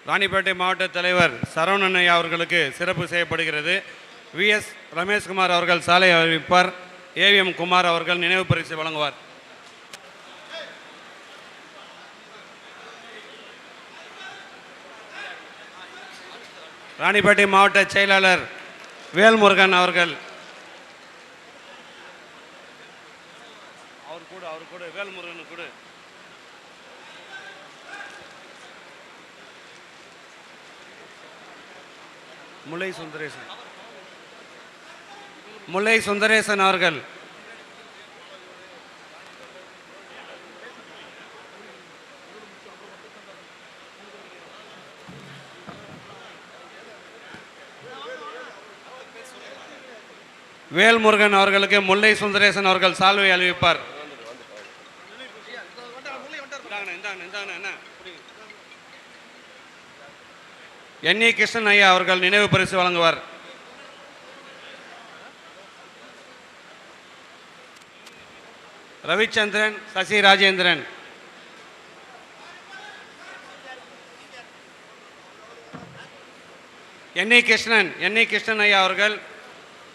ராணிப்பேட்டை மாவட்ட தலைவர் சரவணன் ஐயா அவர்களுக்கு சிறப்பு செய்யப்படுகிறது. விஎஸ் ரமேஷ்குமார் அவர்கள் சாலை அறிவிப்பார். ஏவிஎம் குமார் அவர்கள் நினைவு பரிசு வழங்குவார். ராணிப்பேட்டை மாவட்ட செயலாளர் வேல்முருகன் அவர்கள் அவர் கூட வேல்முருகன் கூட முல்லை சுந்தரேசன் அவர்கள் வேல்முருகன் அவர்களுக்கு முல்லை சுந்தரேசன் அவர்கள் சால்வை அணிவிப்பார். என்.இ. கிருஷ்ணன் ஐயா அவர்கள் நினைவு பரிசு வழங்குவார். ரவிச்சந்திரன், சசி ராஜேந்திரன், என்.இ. கிருஷ்ணன் ஐயா அவர்கள்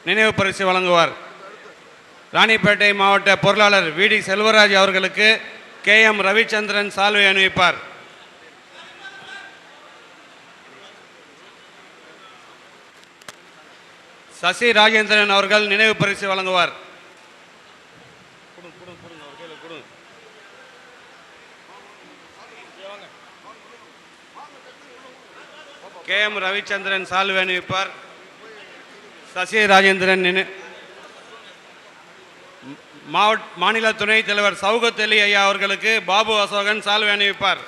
நினைவு பரிசு வழங்குவார். ராணிப்பேட்டை மாவட்ட பொருளாளர் வி.டி. செல்வராஜ் அவர்களுக்கு கே.எம். ரவிச்சந்திரன் சால்வை அணிவிப்பார். சசி ராஜேந்திரன் அவர்கள் நினைவு பரிசு வழங்குவார். கே.எம். ரவிச்சந்திரன் சால்வை அணிவிப்பார். சசி ராஜேந்திரன் மாநில துணைத் தலைவர் சவுகத் அலி ஐயா அவர்களுக்கு பாபு அசோகன் சால்வை அணிவிப்பார்.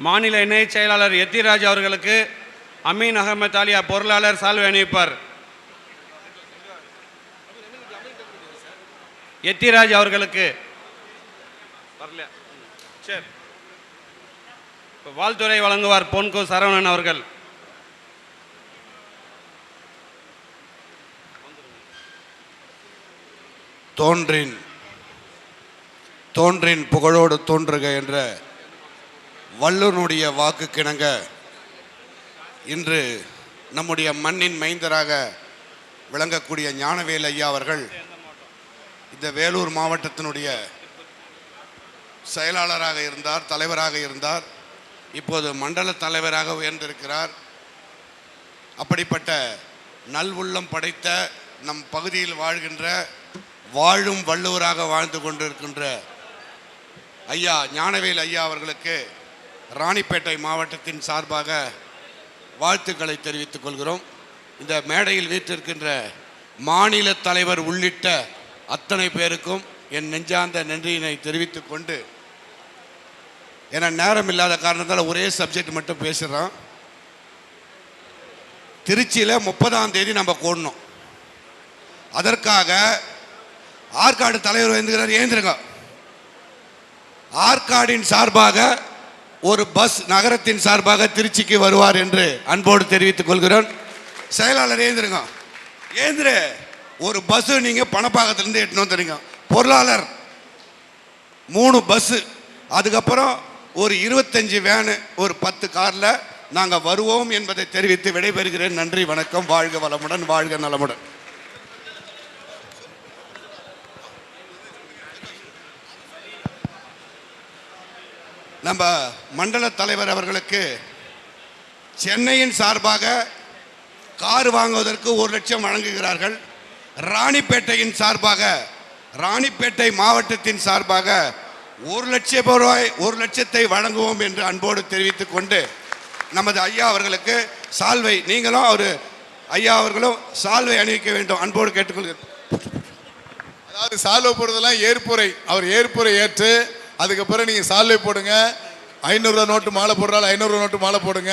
மாநில இணைச் செயலாளர் எத்திராஜ் அவர்களுக்கு அமீன் அகமது ஆலியா பொருளாளர் சால்வை அணிவிப்பார். எத்திராஜ் அவர்களுக்கு வாழ்த்துறை வழங்குவார் பொன்கு சரவணன் அவர்கள். தோன்றின் புகழோடு தோன்றுக என்ற வள்ளுவனுடைய வாக்குக்கிணங்க இன்று நம்முடைய மண்ணின் மைந்தராக விளங்கக்கூடிய ஞானவேல் ஐயா அவர்கள் இந்த வேலூர் மாவட்டத்தினுடைய செயலாளராக இருந்தார், தலைவராக இருந்தார். இப்போது மண்டல தலைவராக உயர்ந்திருக்கிறார். அப்படிப்பட்ட நல்வுள்ளம் படைத்த நம் பகுதியில் வாழும் வள்ளுவராக வாழ்ந்து கொண்டிருக்கின்ற ஐயா ஞானவேல் ஐயா அவர்களுக்கு ராணிப்பேட்டை மாவட்டத்தின் சார்பாக வாழ்த்துக்களை தெரிவித்துக் கொள்கிறோம். இந்த மேடையில் வீற்றிருக்கின்ற மாநில தலைவர் உள்ளிட்ட அத்தனை பேருக்கும் என் நெஞ்சார்ந்த நன்றியினை தெரிவித்துக் கொண்டு, ஏன்னா நேரம் இல்லாத காரணத்தால் ஒரே சப்ஜெக்ட் மட்டும் பேசுகிறோம். திருச்சியில் 30ஆம் தேதி நம்ம கூடணும். அதற்காக ஆற்காடு தலைவர் வந்துகிறார். ஏந்திருங்க. ஆற்காடின் சார்பாக ஒரு பஸ் நகரத்தின் சார்பாக திருச்சிக்கு வருவார் என்று அன்போடு தெரிவித்துக் கொள்கிறோம். செயலாளர் ஏந்திருங்க. ஏந்திரு. ஒரு பஸ் நீங்க பணப்பாக்கத்திலிருந்து எட்டுன்னு வந்துடுங்க. பொருளாளர் 3 பஸ், அதுக்கப்புறம் ஒரு 25 வேனு, ஒரு 10 கார்ல நாங்க வருவோம் என்பதை தெரிவித்து விடைபெறுகிறேன். நன்றி, வணக்கம். வாழ்க வளமுடன், வாழ்க நலமுடன். நம்ம மண்டல தலைவர் அவர்களுக்கு சென்னையின் சார்பாக கார் வாங்குவதற்கு 1 லட்சம் வழங்குகிறார்கள். ராணிப்பேட்டையின் சார்பாக, ராணிப்பேட்டை மாவட்டத்தின் சார்பாக 1 லட்சம் ரூபாய், 1 லட்சத்தை வழங்குவோம் என்று அன்போடு தெரிவித்துக் கொண்டு, நமது ஐயா அவர்களுக்கு சால்வை, நீங்களும் ஐயா அவர்களும் சால்வை அணிவிக்க வேண்டும் அன்போடு கேட்டுக்கொள்கிறேன். அதாவது சால்வை போடுறதெல்லாம் ஏற்புரை. அவர் ஏற்புரை ஏற்று அதுக்கப்புறம் நீங்கள் சால்வை போடுங்க. 500 ரூபா நோட்டு மாலை போடுறாள், 500 ரூபா நோட்டு மாலை போடுங்க.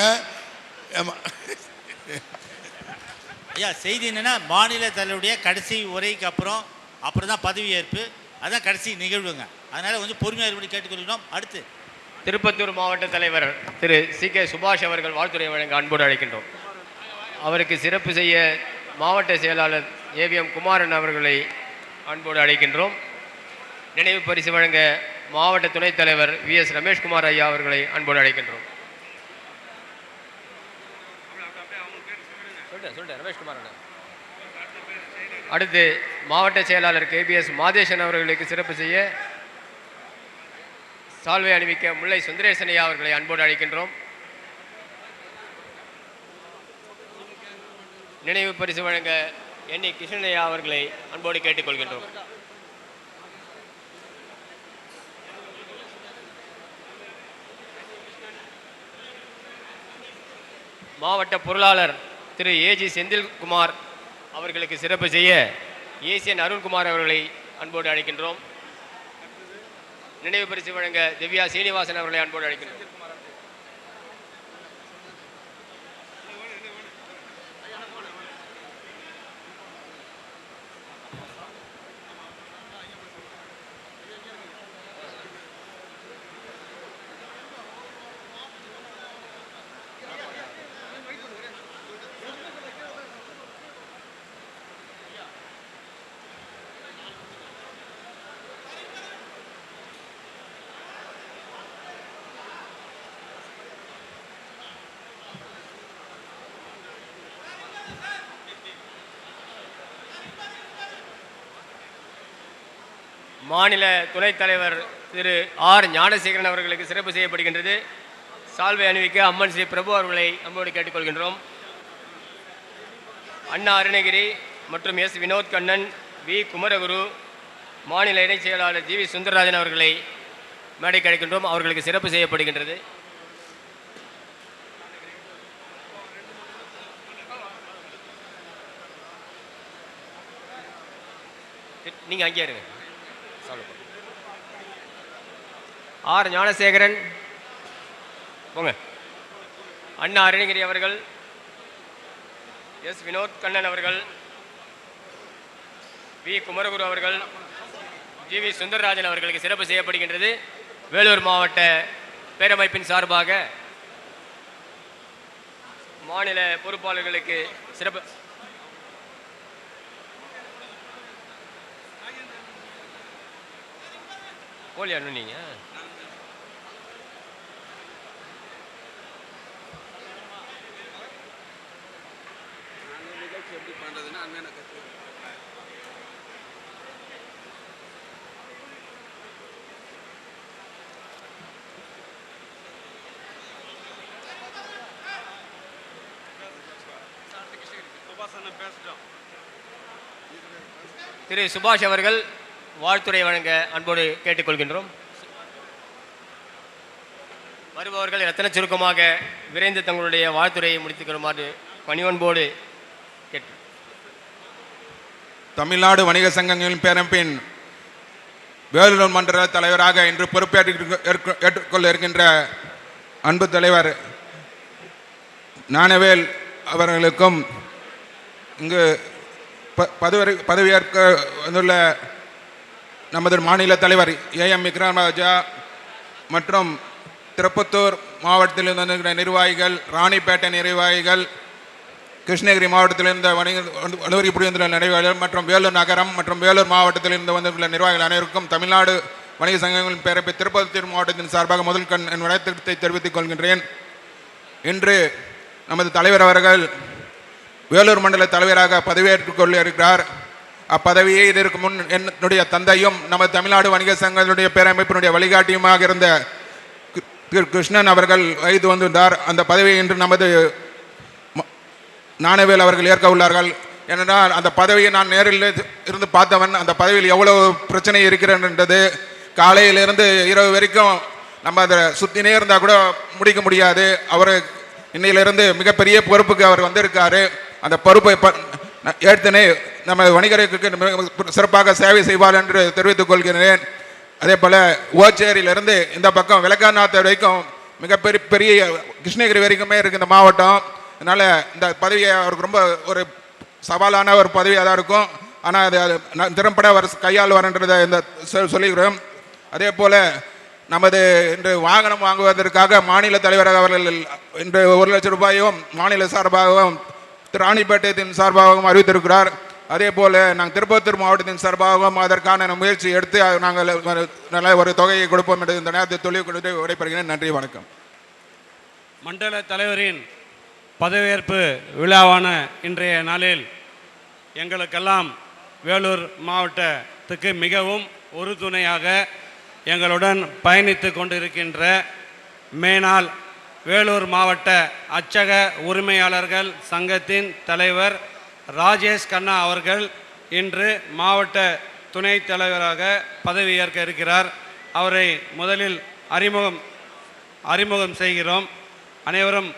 ஐயா, செய்தி என்னன்னா, மாநில தலைவருடைய கடைசி உரைக்கு அப்புறம் தான் பதவி ஏற்பு. அதுதான் கடைசி நிகழ்வுங்க. அதனால் கொஞ்சம் பொறுமையாக இருப்படி கேட்டுக்கொள்கிறோம். அடுத்து திருப்பத்தூர் மாவட்ட தலைவர் திரு சி.கே. சுபாஷ் அவர்கள் வாழ்த்துறை வழங்க அன்போடு அழைக்கின்றோம். அவருக்கு சிறப்பு செய்ய மாவட்ட செயலாளர் ஏவிஎம் குமாரன் அவர்களை அன்போடு அழைக்கின்றோம். நினைவு பரிசு வழங்க மாவட்ட துணைத் தலைவர் VS ரமேஷ்குமார் ஐயா அவர்களை அன்போடு அழைக்கின்றோம். அடுத்து மாவட்ட செயலாளர் KBS மாதேசன் அவர்களுக்கு சிறப்பு செய்ய சால்வை அணிவிக்க முல்லை சுந்தரேசன் ஐயா அவர்களை அன்போடு அழைக்கின்றோம். நினைவு பரிசு வழங்க NE கிருஷ்ணனையா அவர்களை அன்போடு கேட்டுக்கொள்கின்றோம். மாவட்ட பொருளாளர் திரு AG செந்தில்குமார் அவர்களுக்கு சிறப்பு செய்ய ACN அருண்குமார் அவர்களை அன்போடு அழைக்கின்றோம். நினைவு பரிசு வழங்க திவ்யா சீனிவாசன் அவர்களை அன்போடு அழைக்கின்றோம். மாநில துணைத் தலைவர் திரு R ஞானசேகரன் அவர்களுக்கு சிறப்பு செய்யப்படுகின்றது. சால்வை அணிவிக்க அம்மன் ஸ்ரீ பிரபு அவர்களை அன்போடு கேட்டுக்கொள்கின்றோம். அண்ணா அருணகிரி மற்றும் S வினோத் கண்ணன், V குமரகுரு, மாநில இணைச் செயலாளர் GV சுந்தரராஜன் அவர்களை மேடைக்கு அழைக்கின்றோம். அவர்களுக்கு சிறப்பு செய்யப்படுகின்றது. நீங்க அங்கே இருங்க. R ஞானசேகரன் போங்க. அண்ணா அருணகிரி அவர்கள், S வினோத் கண்ணன் அவர்கள், V குமரகுரு அவர்கள், GV சுந்தரராஜன் அவர்களுக்கு சிறப்பு செய்யப்படுகின்றது. வேலூர் மாவட்ட பேரமைப்பின் சார்பாக மாநில பொறுப்பாளர்களுக்கு சிறப்பு போலியா நீங்க திரு சுபாஷ் அவர்கள் வாழ்த்துரை வழங்க அன்போடு கேட்டுக்கொள்கின்றோம். வருபவர்கள் ரத்தன சுருக்கமாக விரைந்து தங்களுடைய வாழ்த்துரையை முடித்துக் கொள்ளுமாறு பணிவன்போடு கேட்டு. தமிழ்நாடு வணிக சங்கங்களின் பேரமைப்பின் வேலூர் மண்டல தலைவராக இன்று ஏற்றுக்கொள்ள இருக்கின்ற அன்பு தலைவர் ஞானவேல் அவர்களுக்கும் இங்கு பதவியேற்க வந்துள்ள நமது மாநில தலைவர் AM விக்ரம் ராஜா மற்றும் திருப்பத்தூர் மாவட்டத்தில் இருந்த நிர்வாகிகள், ராணிப்பேட்டை நிர்வாகிகள், கிருஷ்ணகிரி மாவட்டத்தில் இருந்த வணிக புரிந்துள்ள நிர்வாகிகள் மற்றும் வேலூர் நகரம் மற்றும் வேலூர் மாவட்டத்தில் இருந்து வந்துள்ள நிர்வாகிகள் அனைவருக்கும் தமிழ்நாடு வணிக சங்கங்களின் பேரவை திருப்பத்தூர் மாவட்டத்தின் சார்பாக முதல் என் வணக்கத்தை தெரிவித்துக் கொள்கின்றேன். இன்று நமது தலைவர் அவர்கள் வேலூர் மண்டல தலைவராக பதவியேற்றுக் கொள்ள இருக்கிறார். அப்பதவியை இதற்கு முன் என்னுடைய தந்தையும் நமது தமிழ்நாடு வணிக சங்கங்களுடைய பேரமைப்பினுடைய வழிகாட்டியுமாக இருந்த கிருஷ்ணன் அவர்கள் வகித்து வந்திருந்தார். அந்த பதவியை இன்று நமது ஞானவேல் அவர்கள் ஏற்க உள்ளார்கள். ஏனென்றால் அந்த பதவியை நான் நேரில் இருந்து பார்த்தவன். அந்த பதவியில் எவ்வளவு பிரச்சனை இருக்கிறது, காலையிலிருந்து இரவு வரைக்கும் நம்ம அதை சுற்றினே இருந்தால் கூட முடிக்க முடியாது. அவர் இன்னையிலிருந்து மிகப்பெரிய பொறுப்புக்கு அவர் வந்திருக்காரு. அந்த பொறுப்பை ஏற்கனவே நம்ம வணிகருக்கு சிறப்பாக சேவை செய்வார் என்று தெரிவித்துக் கொள்கிறேன். அதே போல் ஓச்சேரியிலிருந்து இந்த பக்கம் விளக்காநாத் வரைக்கும் மிகப்பெரிய கிருஷ்ணகிரி வரைக்குமே இருக்குது இந்த மாவட்டம். அதனால் இந்த பதவியை அவருக்கு ரொம்ப ஒரு சவாலான ஒரு பதவியாக தான் இருக்கும். ஆனால் அது திறம்பட அவர் கையாளுவார்ன்றதை இந்த சொல்லுகிறோம். அதே போல் நமது இன்று வாகனம் வாங்குவதற்காக மாநில தலைவர் அவர்கள் இன்று 1 லட்சம் ரூபாயும் மாநில சார்பாகவும் ராணிப்பேட்டையின் சார்பாகவும் அறிவித்திருக்கிறார். அதே போல் நாங்கள் திருப்பத்தூர் மாவட்டத்தின் சார்பாகவும் அதற்கான முயற்சி எடுத்து நாங்கள் நல்ல ஒரு தொகையை கொடுப்போம் என்று இந்த நேரத்தில் தொழில் கொடுத்து விடைபெறுகிறேன். நன்றி, வணக்கம். மண்டல தலைவரின் பதவியேற்பு விழாவான இன்றைய நாளில் எங்களுக்கெல்லாம் வேலூர் மாவட்டத்துக்கு மிகவும் உறுதுணையாக எங்களுடன் பயணித்து கொண்டிருக்கின்ற மேனாள் வேலூர் மாவட்ட அச்சக உரிமையாளர்கள் சங்கத்தின் தலைவர் ராஜேஷ் கண்ணா அவர்கள் இன்று மாவட்ட துணைத் தலைவராக பதவியேற்க இருக்கிறார். அவரை முதலில் அறிமுகம் செய்கிறோம். அனைவரும்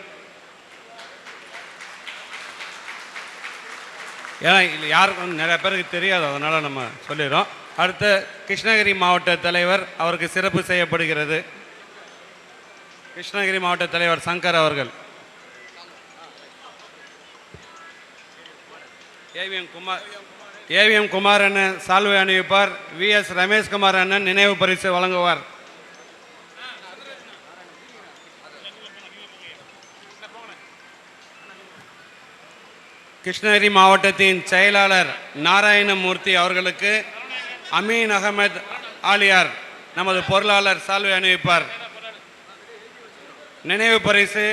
ஏன்னா யாருக்கும் நிறைய பேருக்கு தெரியாது, அதனால் நம்ம சொல்லிடுறோம். அடுத்து கிருஷ்ணகிரி மாவட்ட தலைவர் அவருக்கு சிறப்பு செய்யப்படுகிறது. கிருஷ்ணகிரி மாவட்ட தலைவர் சங்கர் அவர்கள். ஏவிஎம் குமார் அண்ணன் சால்வை அணிவிப்பார். VS ரமேஷ்குமார் அண்ணன் நினைவு பரிசு வழங்குவார். கிருஷ்ணகிரி மாவட்டத்தின் செயலாளர் நாராயணமூர்த்தி அவர்களுக்கு அமீன் அகமது ஆலியார் நமது பொருளாளர் சால்வை அணிவிப்பார். நினைவு பரிசு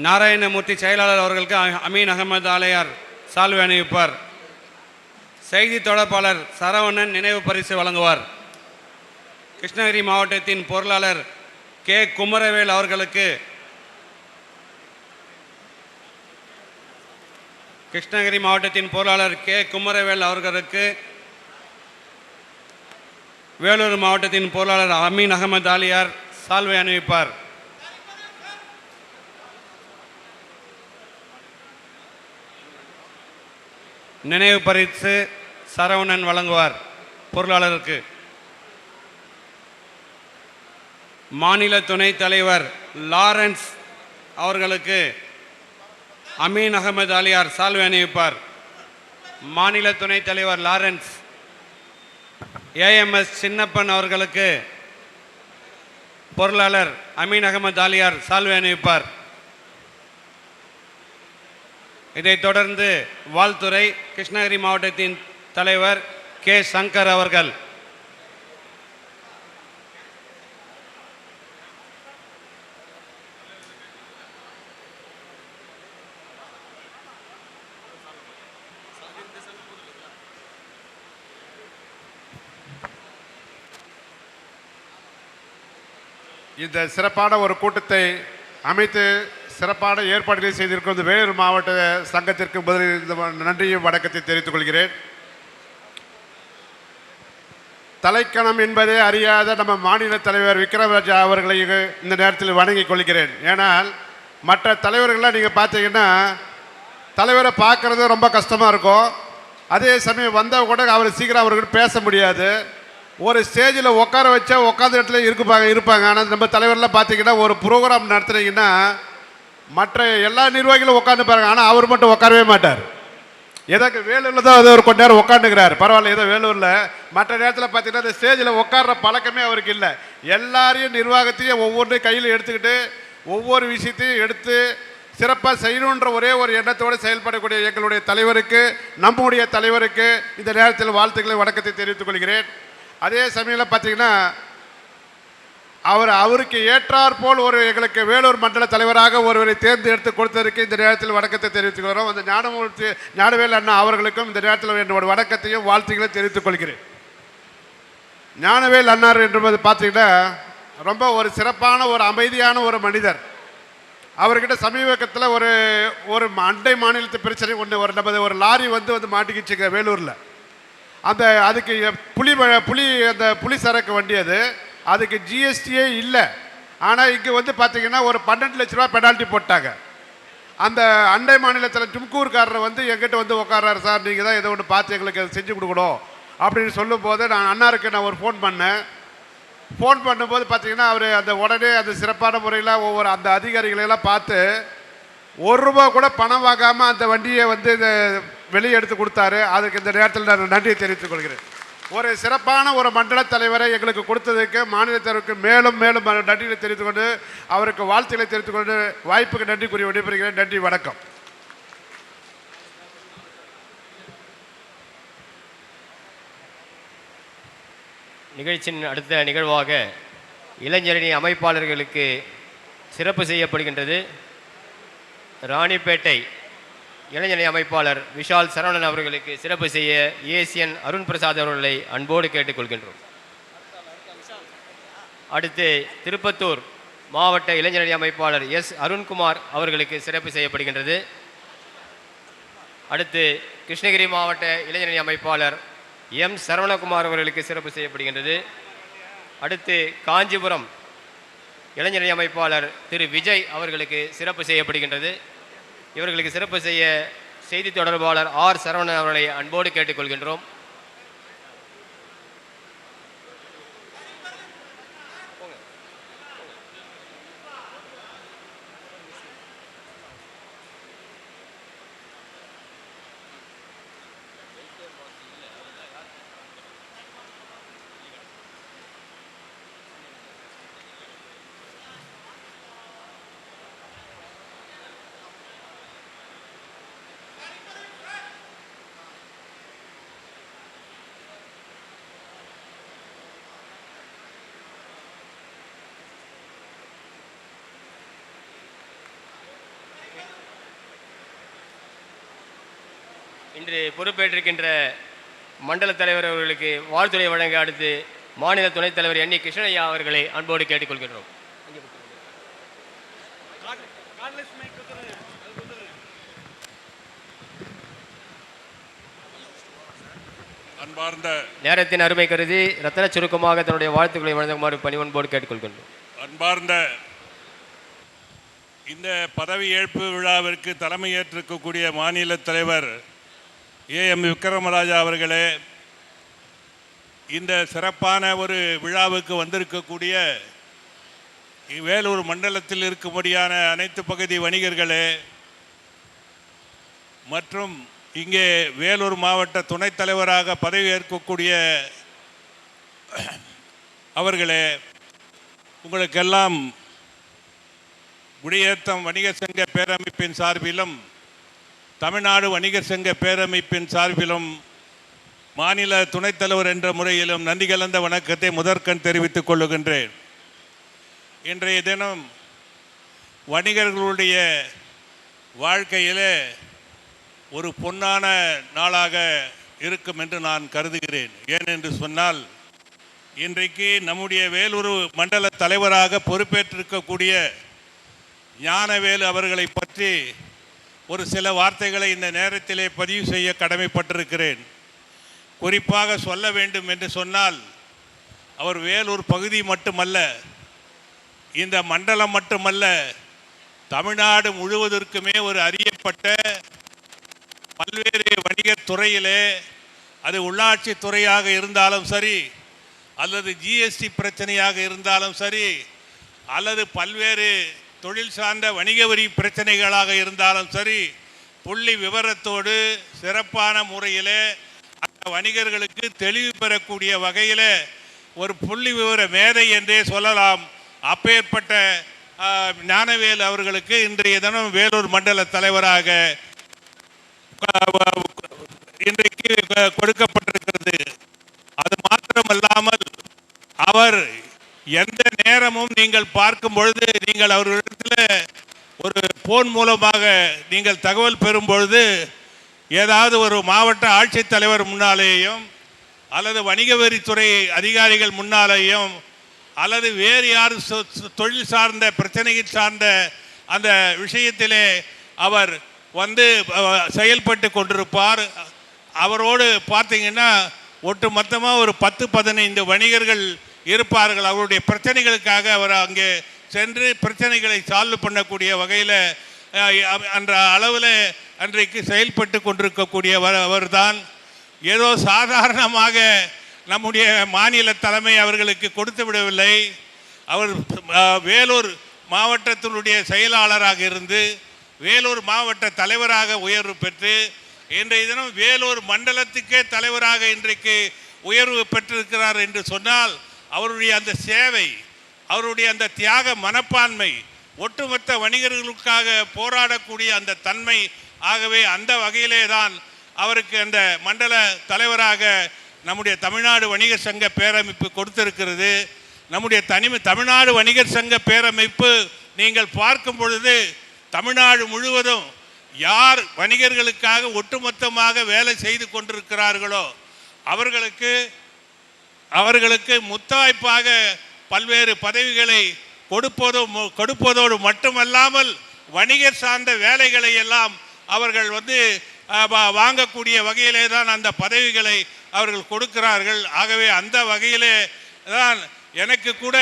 நாராயணமூர்த்தி செயலாளர் அவர்களுக்கு அமீன் அகமது ஆலியார் சால்வை அணிவிப்பார். செய்தி தொடர்பாளர் சரவணன் நினைவு பரிசு வழங்குவார். கிருஷ்ணகிரி மாவட்டத்தின் பொருளாளர் K குமரவேல் அவர்களுக்கு கிருஷ்ணகிரி மாவட்டத்தின் பொருளாளர் K குமரவேல் அவர்களுக்கு வேலூர் மாவட்டத்தின் பொருளாளர் அமீன் அகமது ஆலியார் சால்வை அணிவிப்பார். நினைவு பரிசு சரவணன் வழங்குவார் பொருளாளருக்கு. மாநில துணைத் தலைவர் லாரன்ஸ் அவர்களுக்கு அமீன் அகமது ஆலியார் சால்வை அணிவிப்பார். மாநில துணைத் தலைவர் லாரன்ஸ். AMS சின்னப்பன் அவர்களுக்கு பொருளாளர் அமீன் அகமது ஆலியார் சால்வை அணிவிப்பார். இதைத் தொடர்ந்து வாழ்த்துறை கிருஷ்ணகிரி மாவட்டத்தின் தலைவர் K சங்கர் அவர்கள். இந்த சிறப்பான ஒரு கூட்டத்தை அமைத்து சிறப்பான ஏற்பாடுகளை செய்திருக்கும் இந்த வேலூர் மாவட்ட சங்கத்திற்கு முதலில் இந்த நன்றியும் வணக்கத்தை தெரிவித்துக் கொள்கிறேன். தலைக்கணம் என்பதே அறியாத நம்ம மாநில தலைவர் விக்ரமராஜா அவர்களை இந்த நேரத்தில் வணங்கிக் கொள்கிறேன். ஏனால் மற்ற தலைவர்கள்லாம் நீங்கள் பார்த்தீங்கன்னா தலைவரை பார்க்குறது ரொம்ப கஷ்டமாக இருக்கும். அதே சமயம் வந்தால் கூட அவர் சீக்கிரம் அவர்கிட்ட பேச முடியாது. ஒரு ஸ்டேஜில் உட்கார வச்சா உட்காந்த இடத்துல இருப்பாங்க. ஆனால் நம்ம தலைவர்லாம் பார்த்தீங்கன்னா ஒரு ப்ரோக்ராம் நடத்துனீங்கன்னா மற்ற எல்லா நிர்வாகிகளும் உட்காந்து பாருங்க, ஆனால் அவர் மட்டும் உட்காரவே மாட்டார். எதற்கு வேலூரில் தான் அது ஒரு கொஞ்ச நேரம் உட்காந்துக்கிறார், பரவாயில்ல. ஏதோ வேலூரில் மற்ற நேரத்தில் பார்த்தீங்கன்னா இந்த ஸ்டேஜில் உட்கார்ற பழக்கமே அவருக்கு இல்லை. எல்லாரையும் நிர்வாகத்தையும் ஒவ்வொன்றையும் கையில் எடுத்துக்கிட்டு ஒவ்வொரு விஷயத்தையும் எடுத்து சிறப்பாக செய்யணுன்ற ஒரே ஒரு எண்ணத்தோடு செயல்படக்கூடிய எங்களுடைய தலைவருக்கு, நம்முடைய தலைவருக்கு இந்த நேரத்தில் வாழ்த்துக்களை வணக்கத்தை தெரிவித்துக் கொள்கிறேன். அதே சமயத்தில் பார்த்தீங்கன்னா அவருக்கு ஏற்றாற்போல் ஒரு எங்களுக்கு வேலூர் மண்டல தலைவராக ஒருவரை தேர்ந்தெடுத்து கொடுத்ததற்கு இந்த நேரத்தில் வணக்கத்தை தெரிவித்துக் கொள்கிறோம். அந்த ஞானவேல் அண்ணா அவர்களுக்கும் இந்த நேரத்தில் என்னோட வணக்கத்தையும் வாழ்த்துக்களையும் தெரிவித்துக் கொள்கிறேன். ஞானவேல் அண்ணார் என்பது பார்த்தீங்கன்னா ரொம்ப ஒரு சிறப்பான ஒரு அமைதியான ஒரு மனிதர். அவர்கிட்ட சமீபத்தில் ஒரு அண்டை மாநிலத்து பிரச்சனை ஒன்று நமது ஒரு லாரி வந்து மாட்டிக்கிச்சுங்க வேலூரில். அதுக்கு புலி சரக்கு வண்டி அதுக்கு ஜிஎஸ்டியே இல்லை. ஆனால் இங்கே பார்த்தீங்கன்னா ஒரு 12 லட்ச ரூபா பெனால்ட்டி போட்டாங்க. அந்த அண்டை மாநிலத்தில் தும்கூர்காரரை எங்கிட்ட உட்கார்றாரு, சார் நீங்கள் தான் ஏதோ ஒன்று பார்த்து எங்களுக்கு அதை செஞ்சு கொடுக்கணும் அப்படின்னு சொல்லும்போது நான் அண்ணாருக்கு நான் ஒரு ஃபோன் பண்ணேன். ஃபோன் பண்ணும்போது பார்த்தீங்கன்னா அவர் அந்த உடனே அந்த சிறப்பான முறையில் ஒவ்வொரு அந்த அதிகாரிகளெல்லாம் பார்த்து ₹1 கூட பணம் வாங்காமல் அந்த வண்டியை வெளியே எடுத்து கொடுத்தாரு. அதுக்கு இந்த நேரத்தில் நான் நன்றியை தெரிவித்துக் கொள்கிறேன். ஒரு சிறப்பான ஒரு மண்டல தலைவரை எங்களுக்கு கொடுத்ததுக்கு மாநில தலைவருக்கு மேலும் மேலும் நன்றியை தெரிவித்துக் கொண்டு அவருக்கு வாழ்த்துக்களை தெரிவித்துக் கொண்டு வாய்ப்புக்கு நன்றி கூறி விடைபெறுகிறேன். நன்றி, வணக்கம். நிகழ்ச்சியின் அடுத்த நிகழ்வாக இளைஞரணி அமைப்பாளர்களுக்கு சிறப்பு செய்யப்படுகின்றது. ராணிப்பேட்டை இளைஞரணி அமைப்பாளர் விஷால் சரவணன் அவர்களுக்கு சிறப்பு செய்ய ஏசியன் அருண் பிரசாத் அவர்களை அன்போடு கேட்டுக்கொள்கின்றோம். அடுத்து திருப்பத்தூர் மாவட்ட இளைஞரணி அமைப்பாளர் எஸ் அருண்குமார் அவர்களுக்கு சிறப்பு செய்யப்படுகின்றது. அடுத்து கிருஷ்ணகிரி மாவட்ட இளைஞரணி அமைப்பாளர் எம் சரவணகுமார் அவர்களுக்கு சிறப்பு செய்யப்படுகின்றது. அடுத்து காஞ்சிபுரம் இளைஞரணி அமைப்பாளர் திரு விஜய் அவர்களுக்கு சிறப்பு செய்யப்படுகின்றது. இவர்களுக்கு சிறப்பு செய்ய செய்தி தொடர்பாளர் ஆர் சரவணன் அவர்களை அன்போடு கேட்டுக்கொள்கின்றோம். இன்று பொறுப்பேற்றிருக்கின்ற மண்டல தலைவர் அவர்களுக்கு வாழ்த்துறை வழங்க அடுத்து மாநில துணைத் தலைவர் என் கிருஷ்ணய்யா அவர்களை அன்போடு கேட்டுக்கொள்கின்றோம். அன்பார்ந்த நேரத்தின் அருமை கருதி ரத்தன சுருக்கமாக தன்னுடைய வாழ்த்துக்களை வழங்குமாறு பணிவன்போடு கேட்டுக்கொள்கின்றோம். அன்பார்ந்த இந்த பதவியேற்பு விழாவிற்கு தலைமையேற்றிருக்கக்கூடிய மாநில தலைவர் ஏஎம் விக்ரமராஜா அவர்களே, இந்த சிறப்பான ஒரு விழாவுக்கு வந்திருக்கக்கூடிய வேலூர் மண்டலத்தில் இருக்கும்படியான அனைத்து பகுதி வணிகர்களே மற்றும் இங்கே வேலூர் மாவட்ட துணைத் தலைவராக பதவியேற்கக்கூடிய அவர்களே, உங்களுக்கெல்லாம் குடியேற்றம் வணிக சங்க பேரமைப்பின் சார்பிலும் தமிழ்நாடு வணிகர் சங்க பேரமைப்பின் சார்பிலும் மாநில துணைத் தலைவர் என்ற முறையிலும் நன்றி கலந்த வணக்கத்தை முதற்கண் தெரிவித்துக் கொள்ளுகின்றேன். இன்றைய தினம் வணிகர்களுடைய வாழ்க்கையிலே ஒரு பொன்னான நாளாக இருக்கும் என்று நான் கருதுகிறேன். ஏனென்று சொன்னால், இன்றைக்கு நம்முடைய வேலூர் மண்டல தலைவராக பொறுப்பேற்றிருக்கக்கூடிய ஞானவேலு அவர்களை பற்றி ஒரு சில வார்த்தைகளை இந்த நேரத்திலே பதிவு செய்ய கடமைப்பட்டிருக்கிறேன். குறிப்பாக சொல்ல வேண்டும் என்று சொன்னால், அவர் வேலூர் பகுதி மட்டுமல்ல, இந்த மண்டலம் மட்டுமல்ல, தமிழ்நாடு முழுவதற்குமே ஒரு அறியப்பட்ட பல்வேறு வணிகத் துறையிலே, அது உள்ளாட்சி துறையாக இருந்தாலும் சரி, அல்லது ஜிஎஸ்டி பிரச்சனையாக இருந்தாலும் சரி, அல்லது பல்வேறு தொழில் சார்ந்த வணிக வரி பிரச்சனைகளாக இருந்தாலும் சரி, புள்ளி விவரத்தோடு சிறப்பான முறையில் அந்த வணிகர்களுக்கு தெளிவு பெறக்கூடிய வகையில் ஒரு புள்ளி விவர மேதை என்றே சொல்லலாம். அப்பேற்பட்ட ஞானவேல் அவர்களுக்கு இன்றைய தினம் வேலூர் மண்டல தலைவராக இன்றைக்கு கொடுக்கப்பட்டிருக்கிறது. அது மாத்திரமல்லாமல் அவர் எந்த நேரமும் நீங்கள் பார்க்கும் பொழுது, நீங்கள் அவர்களிடத்தில் ஒரு போன் மூலமாக நீங்கள் தகவல் பெறும் பொழுது, ஏதாவது ஒரு மாவட்ட ஆட்சித்தலைவர் முன்னாலேயும் அல்லது வணிக வரித்துறை அதிகாரிகள் முன்னாலேயும் அல்லது வேறு யார் தொழில் சார்ந்த பிரச்சனைகள் சார்ந்த அந்த விஷயத்திலே அவர் வந்து செயல்பட்டு கொண்டிருப்பார். அவரோடு பார்த்தீங்கன்னா ஒட்டு மொத்தமாக ஒரு 10-15 வணிகர்கள் இருப்பார்கள். அவருடைய பிரச்சனைகளுக்காக அவர் அங்கே சென்று பிரச்சனைகளை சால்வ் பண்ணக்கூடிய வகையில் என்ற அளவில் அன்றைக்கு செயல்பட்டு கொண்டிருக்கக்கூடியவர் அவர்தான். ஏதோ சாதாரணமாக நம்முடைய மாநில தலைமை அவர்களுக்கு கொடுத்து விடவில்லை. அவர் வேலூர் மாவட்டத்தினுடைய செயலாளராக இருந்து வேலூர் மாவட்ட தலைவராக உயர்வு பெற்று இன்றைய தினம் வேலூர் மண்டலத்துக்கே தலைவராக இன்றைக்கு உயர்வு பெற்றிருக்கிறார் என்று சொன்னால், அவருடைய அந்த சேவை, அவருடைய அந்த தியாக மனப்பான்மை, ஒட்டுமொத்த வணிகர்களுக்காக போராடக்கூடிய அந்த தன்மை, ஆகவே அந்த வகையிலே தான் அவருக்கு அந்த மண்டல தலைவராக நம்முடைய தமிழ்நாடு வணிகர் சங்க பேரமைப்பு கொடுத்திருக்கிறது. நம்முடைய தமிழ்நாடு வணிகர் சங்க பேரமைப்பு நீங்கள் பார்க்கும் பொழுது தமிழ்நாடு முழுவதும் யார் வணிகர்களுக்காக ஒட்டுமொத்தமாக வேலை செய்து கொண்டிருக்கிறார்களோ அவர்களுக்கு முத்தாய்ப்பாக பல்வேறு பதவிகளை கொடுப்பதோடு மட்டுமல்லாமல் வணிகர் சார்ந்த வேலைகளை எல்லாம் அவர்கள் வாங்கக்கூடிய வகையிலே தான் அந்த பதவிகளை அவர்கள் கொடுக்கிறார்கள். ஆகவே அந்த வகையிலே தான் எனக்கு கூட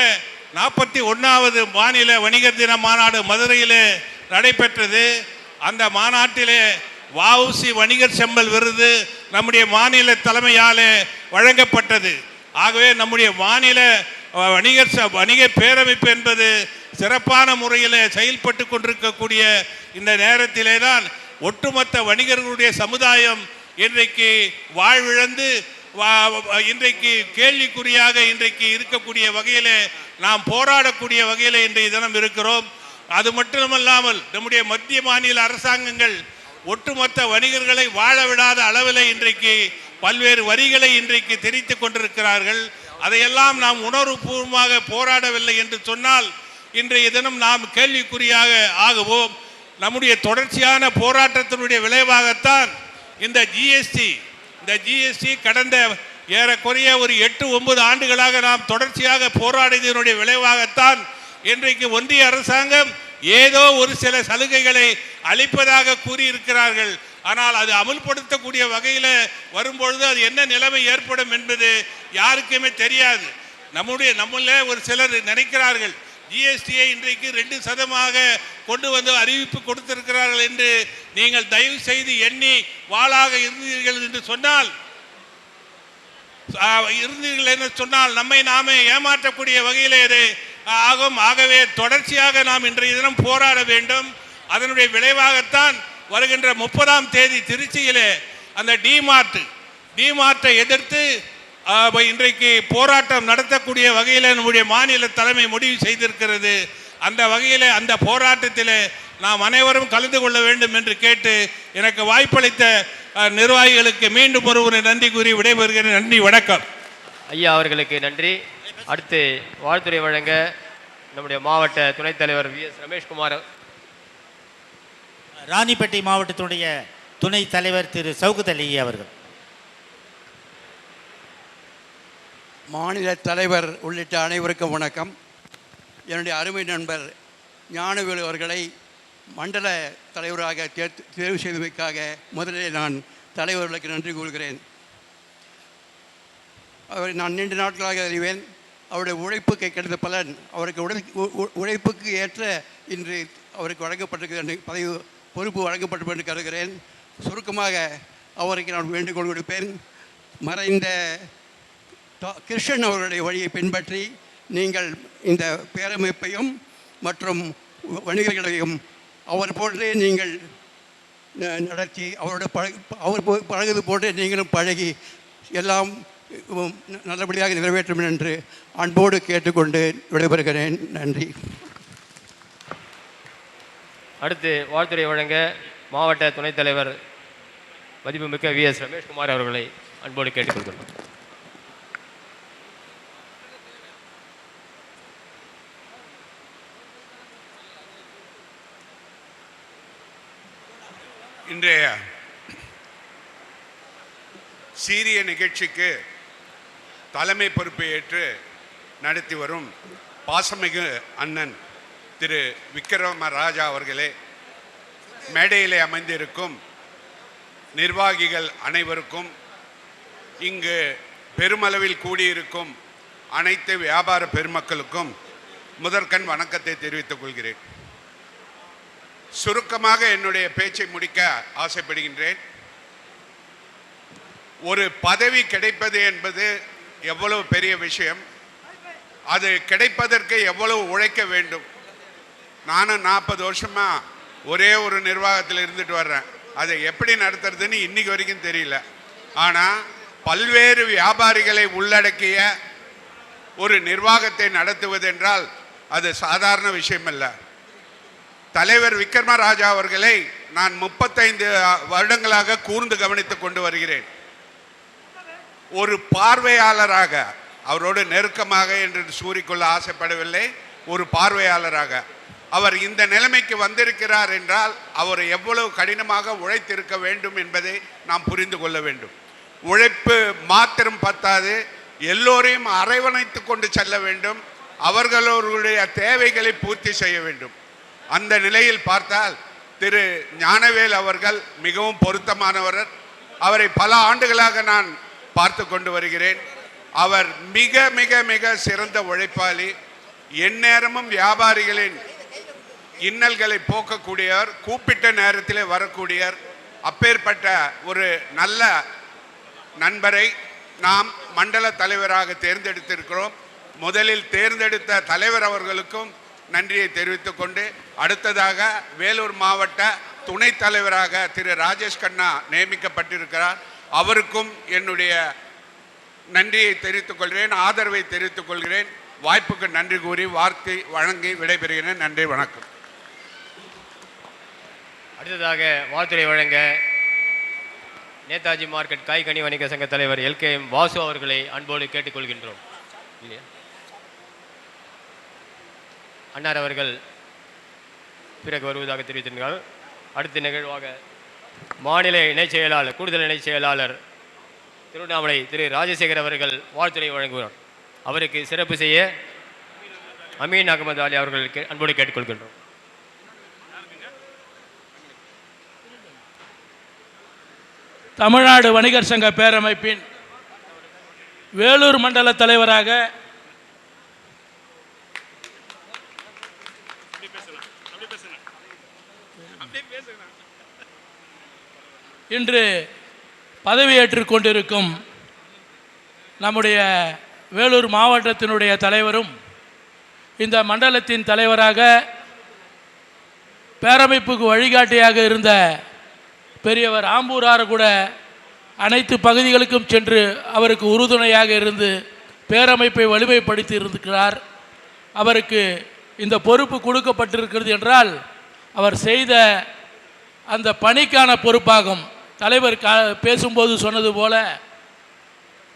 41வது மாநில வணிகர் தின மாநாடு மதுரையிலே நடைபெற்றது. அந்த மாநாட்டிலே வஉசி வணிகர் செம்மல் விருது நம்முடைய மாநில தலைமையாலே வழங்கப்பட்டது. ஆகவே நம்முடைய மாநில வணிக பேரமைப்பு என்பது சிறப்பான முறையில் செயல்பட்டு கொண்டிருக்கக்கூடிய இந்த நேரத்திலே தான் ஒட்டுமொத்த வணிகர்களுடைய சமுதாயம் இன்றைக்கு வாழ்விழந்து இன்றைக்கு கேள்விக்குறியாக இன்றைக்கு இருக்கக்கூடிய வகையில் நாம் போராடக்கூடிய வகையில் இன்றைய தினம் இருக்கிறோம். அது மட்டுமல்லாமல் நம்முடைய மத்திய மாநில அரசாங்கங்கள் ஒட்டுமொத்த வணிகர்களை வாழ விடாத அளவில் இன்றைக்கு பல்வேறு வரிகளை இன்றைக்கு தெரித்து கொண்டிருக்கிறார்கள். அதையெல்லாம் நாம் உணர்வுபூர்வமாக போராடவில்லை என்று சொன்னால் இன்றைய தினம் நாம் கேள்விக்குறியாக ஆகுவோம். நம்முடைய தொடர்ச்சியான போராட்டத்தினுடைய விளைவாகத்தான் இந்த ஜிஎஸ்டி கடந்த ஏறக்குறைய ஒரு 8-9 ஆண்டுகளாக நாம் தொடர்ச்சியாக போராடியதனுடைய விளைவாகத்தான் இன்றைக்கு ஒன்றிய அரசாங்கம் ஏதோ ஒரு சில சலுகைகளை அளிப்பதாக கூறியிருக்கிறார்கள். ஆனால் அது அமுல்படுத்தக்கூடிய வகையில் வரும்பொழுது அது என்ன நிலைமை ஏற்படும் என்பது யாருக்குமே தெரியாது. நம்மளே ஒரு சிலர் நினைக்கிறார்கள் ஜிஎஸ்டியை இன்றைக்கு 2% கொண்டு வந்து அறிவிப்பு கொடுத்திருக்கிறார்கள் என்று. நீங்கள் தயவு செய்து எண்ணி வாளாக இருந்தீர்கள் என்று சொன்னால் நம்மை நாமே ஏமாற்றக்கூடிய வகையிலே ஆகும். ஆகவே தொடர்ச்சியாக நாம் இன்றைய தினம் போராட வேண்டும். அதனுடைய விளைவாகத்தான் வருகின்ற 30ஆம் தேதி திருச்சியிலே அந்த டிமார்ட்டை எதிர்த்து இன்றைக்கு போராட்டம் நடத்தக்கூடிய வகையில் நம்முடைய மாநில தலைமை முடிவு செய்திருக்கிறது. அந்த வகையில் அந்த போராட்டத்தில் நாம் அனைவரும் கலந்து கொள்ள வேண்டும் என்று கேட்டு எனக்கு வாய்ப்பளித்த நிர்வாகிகளுக்கு மீண்டும் ஒருமுறை நன்றி கூறி விடைபெறுகிறேன். நன்றி, வணக்கம். ஐயா அவர்களுக்கு நன்றி. அடுத்து வாழ்த்துறை வழங்க நம்முடைய மாவட்ட துணைத் தலைவர் விஎஸ் ரமேஷ்குமார். ராணிப்பேட்டை மாவட்டத்தினுடைய துணைத் தலைவர் திரு சவுகத் அலி அவர்கள். மாநில தலைவர் உள்ளிட்ட அனைவருக்கும் வணக்கம். என்னுடைய அருமை நண்பர் ஞானவேலு அவர்களை மண்டல தலைவராக தேர்வு செய்தமைக்காக முதலில் நான் தலைவர்களுக்கு நன்றி கூறுகிறேன். அவரை நான் நீண்ட நாட்களாக அறிவேன். அவருடைய உழைப்புக்கு கிடைத்த பலன் அவருக்கு உழைப்புக்கு ஏற்ற இன்று அவருக்கு வழங்கப்பட்டிருக்கிற பொறுப்பு வழங்கப்பட்டு என்று கருதுகிறேன். சுருக்கமாக அவருக்கு நான் வேண்டுகோள் கொடுப்பேன். மறைந்த கிருஷ்ணன் அவர்களுடைய வழியை பின்பற்றி நீங்கள் இந்த பேரமைப்பையும் மற்றும் வணிகர்களையும் அவர் போன்றே நீங்கள் நடத்தி அவர் பழகுது போன்றே நீங்களும் பழகி எல்லாம் நல்லபடியாக நிறைவேற்றும் என்று அன்போடு கேட்டுக்கொண்டு விடைபெறுகிறேன். நன்றி. அடுத்து வாழ்த்துறை வழங்க மாவட்ட துணைத் தலைவர் மதிப்புமிக்க விஎஸ் ரமேஷ்குமார் அவர்களை அன்போடு கேட்டுக்கொள்கிறோம். இன்றைய சீரிய நிகழ்ச்சிக்கு தலைமை பொறுப்பை ஏற்று நடத்தி வரும் பாசமிகு அண்ணன் திரு விக்ரம ராஜா அவர்களே, மேடையிலே அமைந்திருக்கும் நிர்வாகிகள் அனைவருக்கும், இங்கு பெருமளவில் கூடியிருக்கும் அனைத்து வியாபார பெருமக்களுக்கும் முதற்கண் வணக்கத்தை தெரிவித்துக் கொள்கிறேன். சுருக்கமாக என்னுடைய பேச்சை முடிக்க ஆசைப்படுகின்றேன். ஒரு பதவி கிடைப்பது என்பது எவ்வளவு பெரிய விஷயம், அது கிடைப்பதற்கு எவ்வளவு உழைக்க வேண்டும். நானும் 40 வருஷமா ஒரே ஒரு நிர்வாகத்தில் இருந்துட்டு வர்றேன். அதை எப்படி நடத்துறதுன்னு இன்னைக்கு வரைக்கும் தெரியல. ஆனால் பல்வேறு வியாபாரிகளை உள்ளடக்கிய ஒரு நிர்வாகத்தை நடத்துவதென்றால் அது சாதாரண விஷயம் அல்ல. தலைவர் விக்ரமராஜா அவர்களை நான் 35 வருடங்களாக கூர்ந்து கவனித்துக் கொண்டு வருகிறேன். ஒரு பார்வையாளராக, அவரோடு நெருக்கமாக என்று கூறிக்கொள்ள ஆசைப்படவில்லை, ஒரு பார்வையாளராக அவர் இந்த நிலைமைக்கு வந்திருக்கிறார் என்றால் அவர் எவ்வளவு கடினமாக உழைத்திருக்க வேண்டும் என்பதை நாம் புரிந்து கொள்ள வேண்டும். உழைப்பு மாத்திரம் பத்தாது, எல்லோரையும் அரவணைத்து கொண்டு செல்ல வேண்டும், அவர்களுடைய தேவைகளை பூர்த்தி செய்ய வேண்டும். அந்த நிலையில் பார்த்தால் திரு ஞானவேல் அவர்கள் மிகவும் பொருத்தமானவர். அவரை பல ஆண்டுகளாக நான் பார்த்து கொண்டு வருகிறேன். அவர் மிக மிக மிக சிறந்த உழைப்பாளி, எந்நேரமும் வியாபாரிகளின் இன்னல்களை போக்கக்கூடியவர், கூப்பிட்ட நேரத்திலே வரக்கூடியவர். அப்பேற்பட்ட ஒரு நல்ல நண்பரை நாம் மண்டல தலைவராக தேர்ந்தெடுத்திருக்கிறோம். முதலில் தேர்ந்தெடுத்த தலைவர் அவர்களுக்கும் நன்றியை தெரிவித்துக் கொண்டு, அடுத்ததாக வேலூர் மாவட்ட துணைத் தலைவராக திரு ராஜேஷ் கண்ணா நியமிக்கப்பட்டிருக்கிறார். அவருக்கும் என்னுடைய நன்றியை தெரிவித்துக் கொள்கிறேன், ஆதரவை தெரிவித்துக் கொள்கிறேன். வாய்ப்புக்கு நன்றி கூறி வார்த்தை வழங்கி விடைபெறுகிறேன். நன்றி, வணக்கம். அடுத்ததாக வாழ்த்துறை வழங்க நேதாஜி மார்க்கெட் காய்கனி வணிக சங்க தலைவர் LKM வாசு அவர்களை அன்போடு கேட்டுக்கொள்கின்றோம். இல்லையா அன்னார் அவர்கள் பிறகு வருவதாக தெரிவித்திருக்கிறார். அடுத்த நிகழ்வாக மாநில இணைச் செயலாளர், கூடுதல் இணைச் செயலாளர் திருவண்ணாமலை திரு ராஜசேகர் அவர்கள் வாழ்த்துறை வழங்குகிறார். அவருக்கு சிறப்பு செய்ய அமீன் அகமது அலி அவர்களுக்கு அன்போடு கேட்டுக்கொள்கின்றோம். தமிழ்நாடு வணிகர் சங்க பேரமைப்பின் வேலூர் மண்டல தலைவராக இன்று பதவியேற்றுக் கொண்டிருக்கும் நம்முடைய வேலூர் மாவட்டத்தினுடைய தலைவரும் இந்த மண்டலத்தின் தலைவராக பேரமைப்புக்கு வழிகாட்டியாக இருந்த பெரியவர் ஆம்பூரார் கூட அனைத்து பகுதிகளுக்கும் சென்று அவருக்கு உறுதுணையாக இருந்து பேரமைப்பை வலிமைப்படுத்தி இருக்கிறார். அவருக்கு இந்த பொறுப்பு கொடுக்கப்பட்டிருக்கிறது என்றால் அவர் செய்த அந்த பணிக்கான பொறுப்பாகும். தலைவர் பேசும்போது சொன்னது போல,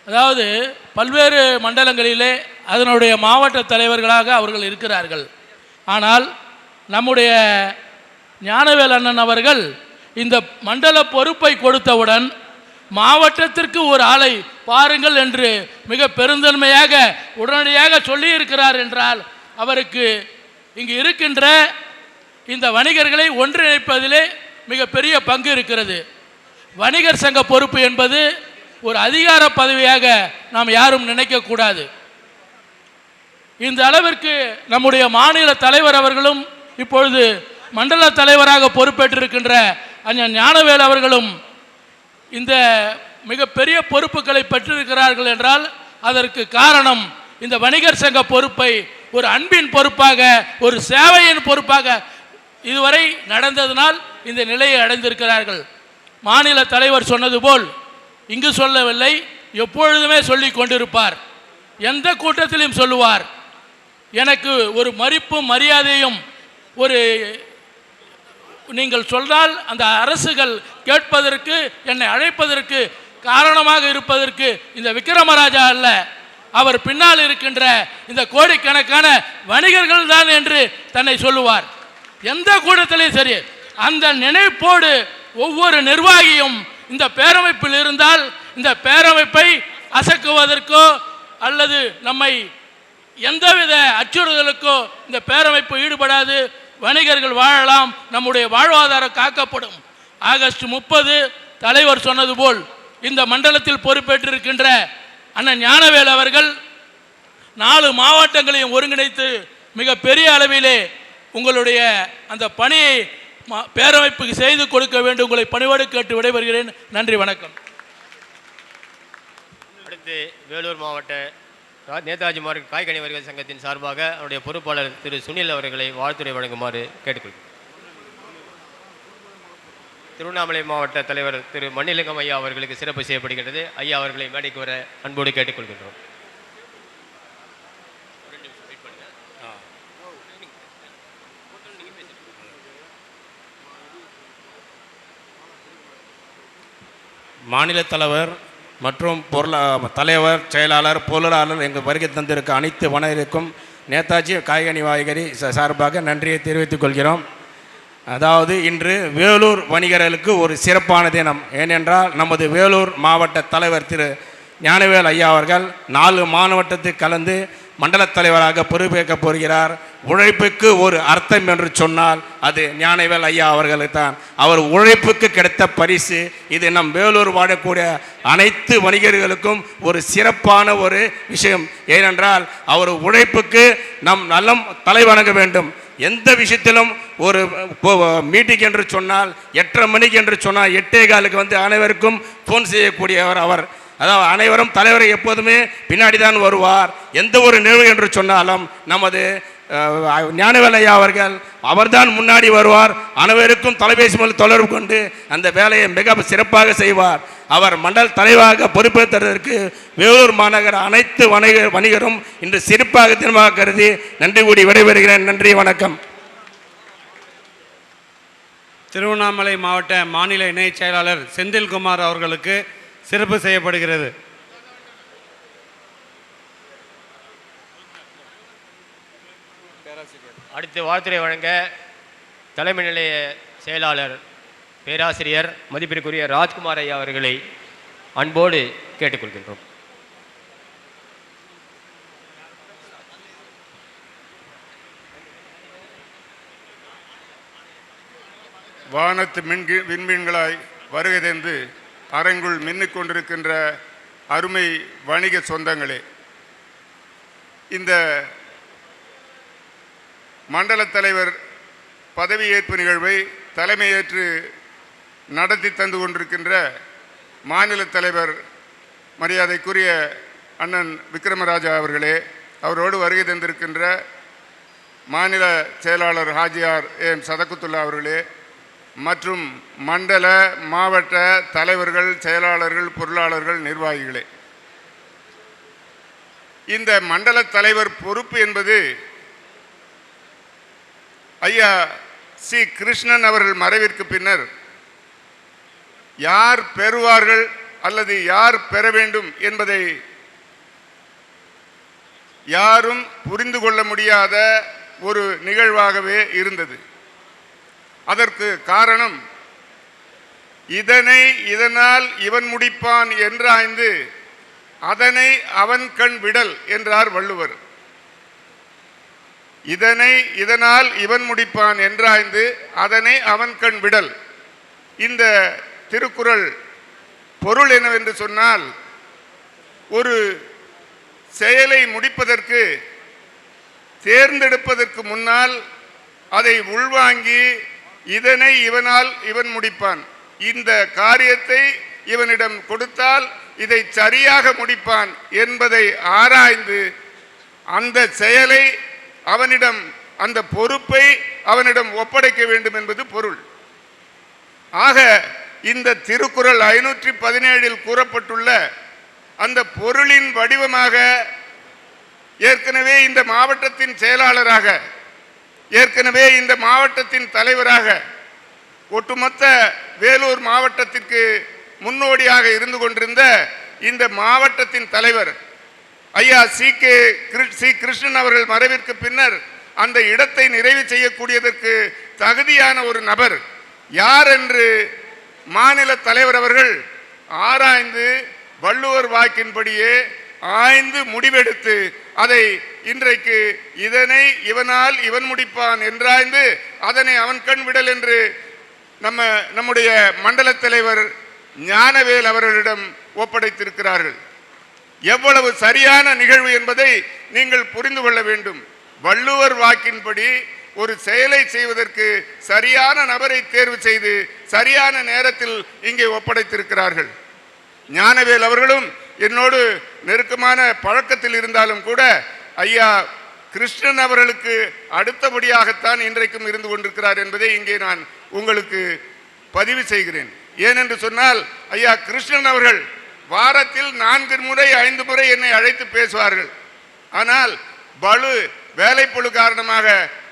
அதாவது பல்வேறு மண்டலங்களிலே அதனுடைய மாவட்ட தலைவர்களாக அவர்கள் இருக்கிறார்கள். ஆனால் நம்முடைய ஞானவேல் அண்ணன் அவர்கள் இந்த மண்டல பொறுப்பை கொடுத்தவுடன் மாவட்டத்திற்கு ஒரு ஆளை பாருங்கள் என்று மிக பெருந்தன்மையாக உடனடியாக சொல்லியிருக்கிறார் என்றால் அவருக்கு இங்கு இருக்கின்ற இந்த வணிகர்களை ஒன்றிணைப்பதிலே மிகப்பெரிய பங்கு இருக்கிறது. வணிகர் சங்க பொறுப்பு என்பது ஒரு அதிகார பதவியாக நாம் யாரும் நினைக்கக்கூடாது. இந்த அளவிற்கு நம்முடைய மாநில தலைவர் அவர்களும் இப்பொழுது மண்டல தலைவராக பொறுப்பேற்றிருக்கின்ற அண்ணன் ஞானவேல் அவர்களும் இந்த மிகப்பெரிய பொறுப்புகளை பெற்றிருக்கிறார்கள் என்றால் அதற்கு காரணம் இந்த வணிகர் சங்க பொறுப்பை ஒரு அன்பின் பொறுப்பாக, ஒரு சேவையின் பொறுப்பாக இதுவரை நடந்ததனால் இந்த நிலையை அடைந்திருக்கிறார்கள். மாநில தலைவர் சொன்னது போல் இங்கு சொல்லவில்லை, எப்பொழுதுமே சொல்லி கொண்டிருப்பார். எந்த கூட்டத்திலும் சொல்லுவார், எனக்கு ஒரு மதிப்பும் மரியாதையும் ஒரு நீங்கள் சொன்னால் அந்த அரசுகள் கேட்பதற்கு, என்னை அழைப்பதற்கு காரணமாக இருப்பதற்கு இந்த விக்ரமராஜா அல்ல, அவர் பின்னால் இருக்கின்ற இந்த கோடிக்கணக்கான வணிகர்கள் தான் என்று தன்னை சொல்லுவார். எந்த கூட்டத்திலையும் சரி, அந்த நினைப்போடு ஒவ்வொரு நிர்வாகியும் இந்த பேரமைப்பில் இருந்தால் இந்த பேரமைப்பை அசக்குவதற்கோ அல்லது நம்மை எந்தவித அச்சுறுத்தலுக்கோ இந்த பேரமைப்பு ஈடுபடாது. வணிகர்கள் வாழலாம், நம்முடைய வாழ்வாதாரம் காக்கப்படும். ஆகஸ்ட் 30 தலைவர் சொன்னது போல் இந்த மண்டலத்தில் பொறுப்பேற்றிருக்கின்ற அண்ணன் ஞானவேல் அவர்கள் 4 மாவட்டங்களையும் ஒருங்கிணைத்து மிக பெரிய அளவிலே உங்களுடைய அந்த பணியை பேரமைப்புக்கு செய்து கொடுக்க வேண்டும். உங்களை பணிவோடு கேட்டு விடைபெறுகிறேன். நன்றி, வணக்கம். அடுத்து வேலூர் மாவட்ட நேதாஜி மார்க்கெட் காய்கனி வணிக சங்கத்தின் சார்பாக அவருடைய பொறுப்பாளர் திரு சுனில் அவர்களை வாழ்த்துரை வழங்குமாறு கேட்டுக்கொள்கிறேன். திருவண்ணாமலை மாவட்ட தலைவர் திரு மணிலிங்கம் ஐயா அவர்களுக்கு சிறப்பு செய்யப்படுகிறது. ஐயா அவர்களை மேடைக்கு வர அன்போடு கேட்டுக்கொள்கின்றோம். மாநில தலைவர் மற்றும் தலைவர், செயலாளர், பொருளாளர் எங்கள் வருகை தந்திருக்க அனைத்து வணிகருக்கும் நேதாஜி காய்கனி வாய்கறி சார்பாக நன்றியை தெரிவித்துக் கொள்கிறோம். அதாவது இன்று வேலூர் வணிகர்களுக்கு ஒரு சிறப்பான தினம். ஏனென்றால் நமது வேலூர் மாவட்ட தலைவர் திரு ஞானவேல் ஐயா அவர்கள் 4 மாவட்டத்துக்கு கலந்து மண்டல தலைவராக பொறுப்பேற்க போகிறார். உழைப்புக்கு ஒரு அர்த்தம் என்று சொன்னால் அது ஞானவேல் ஐயா அவர்களுக்கு தான். அவர் உழைப்புக்கு கிடைத்த பரிசு இது. நம் வேலூர் வாழக்கூடிய அனைத்து வணிகர்களுக்கும் ஒரு சிறப்பான ஒரு விஷயம். ஏனென்றால் அவர் உழைப்புக்கு நம் நல்லம் தலை வணங்க வேண்டும். எந்த விஷயத்திலும் ஒரு மீட்டிங் என்று சொன்னால் 8:30 மணிக்கு என்று சொன்னால் 8:15 வந்து அனைவருக்கும் ஃபோன் செய்யக்கூடியவர் அவர். அதாவது அனைவரும் தலைவரை எப்போதுமே பின்னாடி தான் வருவார். எந்த ஒரு நிகழ்வு என்று சொன்னாலும் நமது ஞானவேல் ஐயா அவர்தான் முன்னாடி வருவார். அனைவருக்கும் தொலைபேசி மூலம் தொடர்பு கொண்டு அந்த வேலையை மிக சிறப்பாக செய்வார். அவர் மண்டல தலைவராக பொறுப்பேற்பதற்கு வேலூர் மாநகர அனைத்து வணிகரும் இன்று சிறப்பாக தினமாக கருதி நன்றி கூடி விடைபெறுகிறேன். நன்றி, வணக்கம். திருவண்ணாமலை மாவட்ட மாநில இணைச் செயலாளர் செந்தில்குமார் அவர்களுக்கு சிறப்பு செய்யப்படுகிறது. அடுத்து வாழ்த்துறை வழங்க தலைமை நிலைய செயலாளர் பேராசிரியர் மதிப்பிற்குரிய ராஜ்குமார் ஐயா அவர்களை அன்போடு கேட்டுக்கொள்கின்றோம். வானத்து விண்மீன்களாய் வருகை தந்து அரங்குள் மின்னிக் கொண்டிருக்கின்ற அருமை வணிக சொந்தங்களே, இந்த மண்டல தலைவர் பதவியேற்பு நிகழ்வை தலைமையேற்று நடத்தி தந்து கொண்டிருக்கின்ற மாநில தலைவர் மரியாதைக்குரிய அண்ணன் விக்ரமராஜா அவர்களே, அவரோடு வருகை தந்திருக்கின்ற மாநில செயலாளர் ஹாஜியார் எம் சதகுத்துல்லா அவர்களே, மற்றும் மண்டல மாவட்ட தலைவர்கள், செயலாளர்கள், பொருளாளர்கள், நிர்வாகிகளே, இந்த மண்டல தலைவர் பொறுப்பு என்பது ஐயா சி கிருஷ்ணன் அவர்கள் மறைவிற்கு பின்னர் யார் பெறுவார்கள் அல்லது யார் பெற வேண்டும் என்பதை யாரும் புரிந்து கொள்ள முடியாத ஒரு நிகழ்வாகவே இருந்தது. அதற்கு காரணம், இதனால் இவன் முடிப்பான் என்றாய்ந்து அதனை அவன் கண் விடல் என்றார் வள்ளுவர். இதனால் இவன் முடிப்பான் என்றாய்ந்து அதனை அவன் கண் விடல். இந்த திருக்குறள் பொருள் என்னவென்று சொன்னால், ஒரு செயலை முடிப்பதற்கு தேர்ந்தெடுப்பதற்கு முன்னால் அதை உள்வாங்கி இதனால் இவன் முடிப்பான், இந்த காரியத்தை இவனிடம் கொடுத்தால் இதை சரியாக முடிப்பான் என்பதை ஆராய்ந்து அந்த செயலை அவனிடம், அந்த பொறுப்பை அவனிடம் ஒப்படைக்க வேண்டும் என்பது பொருள். ஆக இந்த திருக்குறள் 517 கூறப்பட்டுள்ள அந்த பொருளின் வடிவமாக ஏற்கனவே இந்த மாவட்டத்தின் செயலாளராக, ஏற்கனவே இந்த மாவட்டத்தின் தலைவராக, ஒட்டுமொத்த வேலூர் மாவட்டத்திற்கு முன்னோடியாக இருந்து கொண்டிருந்த இந்த மாவட்டத்தின் தலைவர் ஐயா சி கிருஷ்ணன் அவர்கள் மறைவிற்கு பின்னர் அந்த இடத்தை நிறைவு செய்யக்கூடியதற்கு தகுதியான ஒரு நபர் யார் என்று மாநில தலைவர் அவர்கள் ஆராய்ந்து வள்ளுவர் வாக்கின்படியே ஆய்ந்து முடிவெடுத்து அதை இன்றைக்கு இவனால் இவன் முடிப்பான் என்றாய்ந்து அதனை அவன் கண் விடல் என்று நம்முடைய மண்டல தலைவர் ஞானவேல் அவர்களிடம் ஒப்படைத்திருக்கிறார்கள். எவ்வளவு சரியான நிகழ்வு என்பதை நீங்கள் புரிந்து கொள்ள வேண்டும். வள்ளுவர் வாக்கின்படி ஒரு செயலை செய்வதற்கு சரியான நபரை தேர்வு செய்து சரியான நேரத்தில் இங்கே ஒப்படைத்திருக்கிறார்கள். ஞானவேல் அவர்களும் என்னோடு நெருக்கமான பழக்கத்தில் இருந்தாலும் கூட ஐயா கிருஷ்ணன் அவர்களுக்கு அடுத்தபடியாகத்தான் இன்றைக்கும் இருந்து கொண்டிருக்கிறார் என்பதை இங்கே நான் உங்களுக்கு பதிவு செய்கிறேன். ஏனென்று சொன்னால் ஐயா கிருஷ்ணன் அவர்கள் வாரத்தில் 4 முறை 5 முறை என்னை அழைத்து பேசுவார்கள். ஆனால் வேலைப்பளு காரணமாக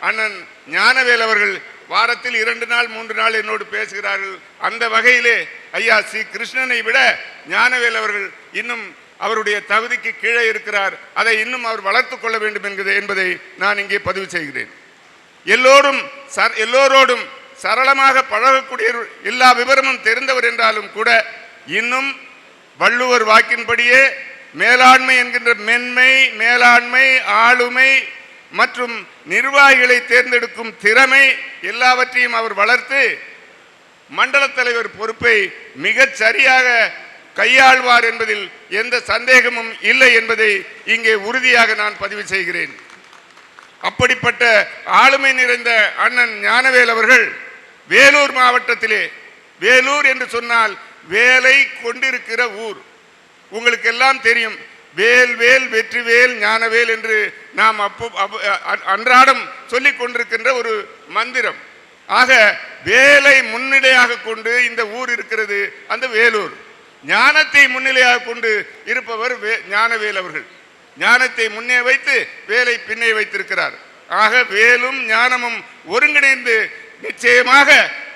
அண்ணன் ஞானவேல் அவர்கள் வாரத்தில் 2 நாள் 3 நாள் என்னோடு பேசுகிறார்கள். அந்த வகையிலே ஐயா சி கிருஷ்ணனை விட ஞானவேல் அவர்கள் இன்னும் அவருடைய தகுதிக்கு கீழே இருக்கிறார். அதை இன்னும் அவர் வளர்த்து கொள்ள வேண்டும் என்பதை நான் இங்கே பதிவு செய்கிறேன். எல்லோரோடும் சரளமாக பழகக்கூடிய எல்லா விவரமும் தெரிந்தவர் என்றாலும் கூட இன்னும் வள்ளுவர் வாக்கின்படியே மேலாண்மை என்கின்ற மென்மை, மேலாண்மை, ஆளுமை மற்றும் நிர்வாகிகளை தேர்ந்தெடுக்கும் திறமை எல்லாவற்றையும் அவர் வளர்த்து மண்டல தலைவர் பொறுப்பை மிகச் சரியாக கையாள்வார் என்பதில் எந்த சந்தேகமும் இல்லை என்பதை இங்கே உறுதியாக நான் பதிவு செய்கிறேன். அப்படிப்பட்ட ஆளுமை நிறைந்த அண்ணன் ஞானவேல் அவர்கள் வேலூர் மாவட்டத்திலே, வேலூர் என்று சொன்னால் வேலை கொண்டிருக்கிற ஊர், உங்களுக்கு எல்லாம் தெரியும். வேல் வேல் வெற்றிவேல் ஞானவேல் என்று நாம் அன்றாடம் சொல்லிக் கொண்டிருக்கின்ற ஒரு மந்திரம். ஆக வேலை முன்னிலையாக கொண்டு இந்த ஊர் இருக்கிறது, அந்த வேலூர். ஞானத்தை முன்னிலையாக கொண்டு இருப்பவர் ஞானவேல் அவர்கள். ஞானத்தை முன்னே வைத்து வேலை பின்னே வைத்திருக்கிறார். ஆக வேலும் ஞானமும் ஒருங்கிணைந்து நிச்சயமாக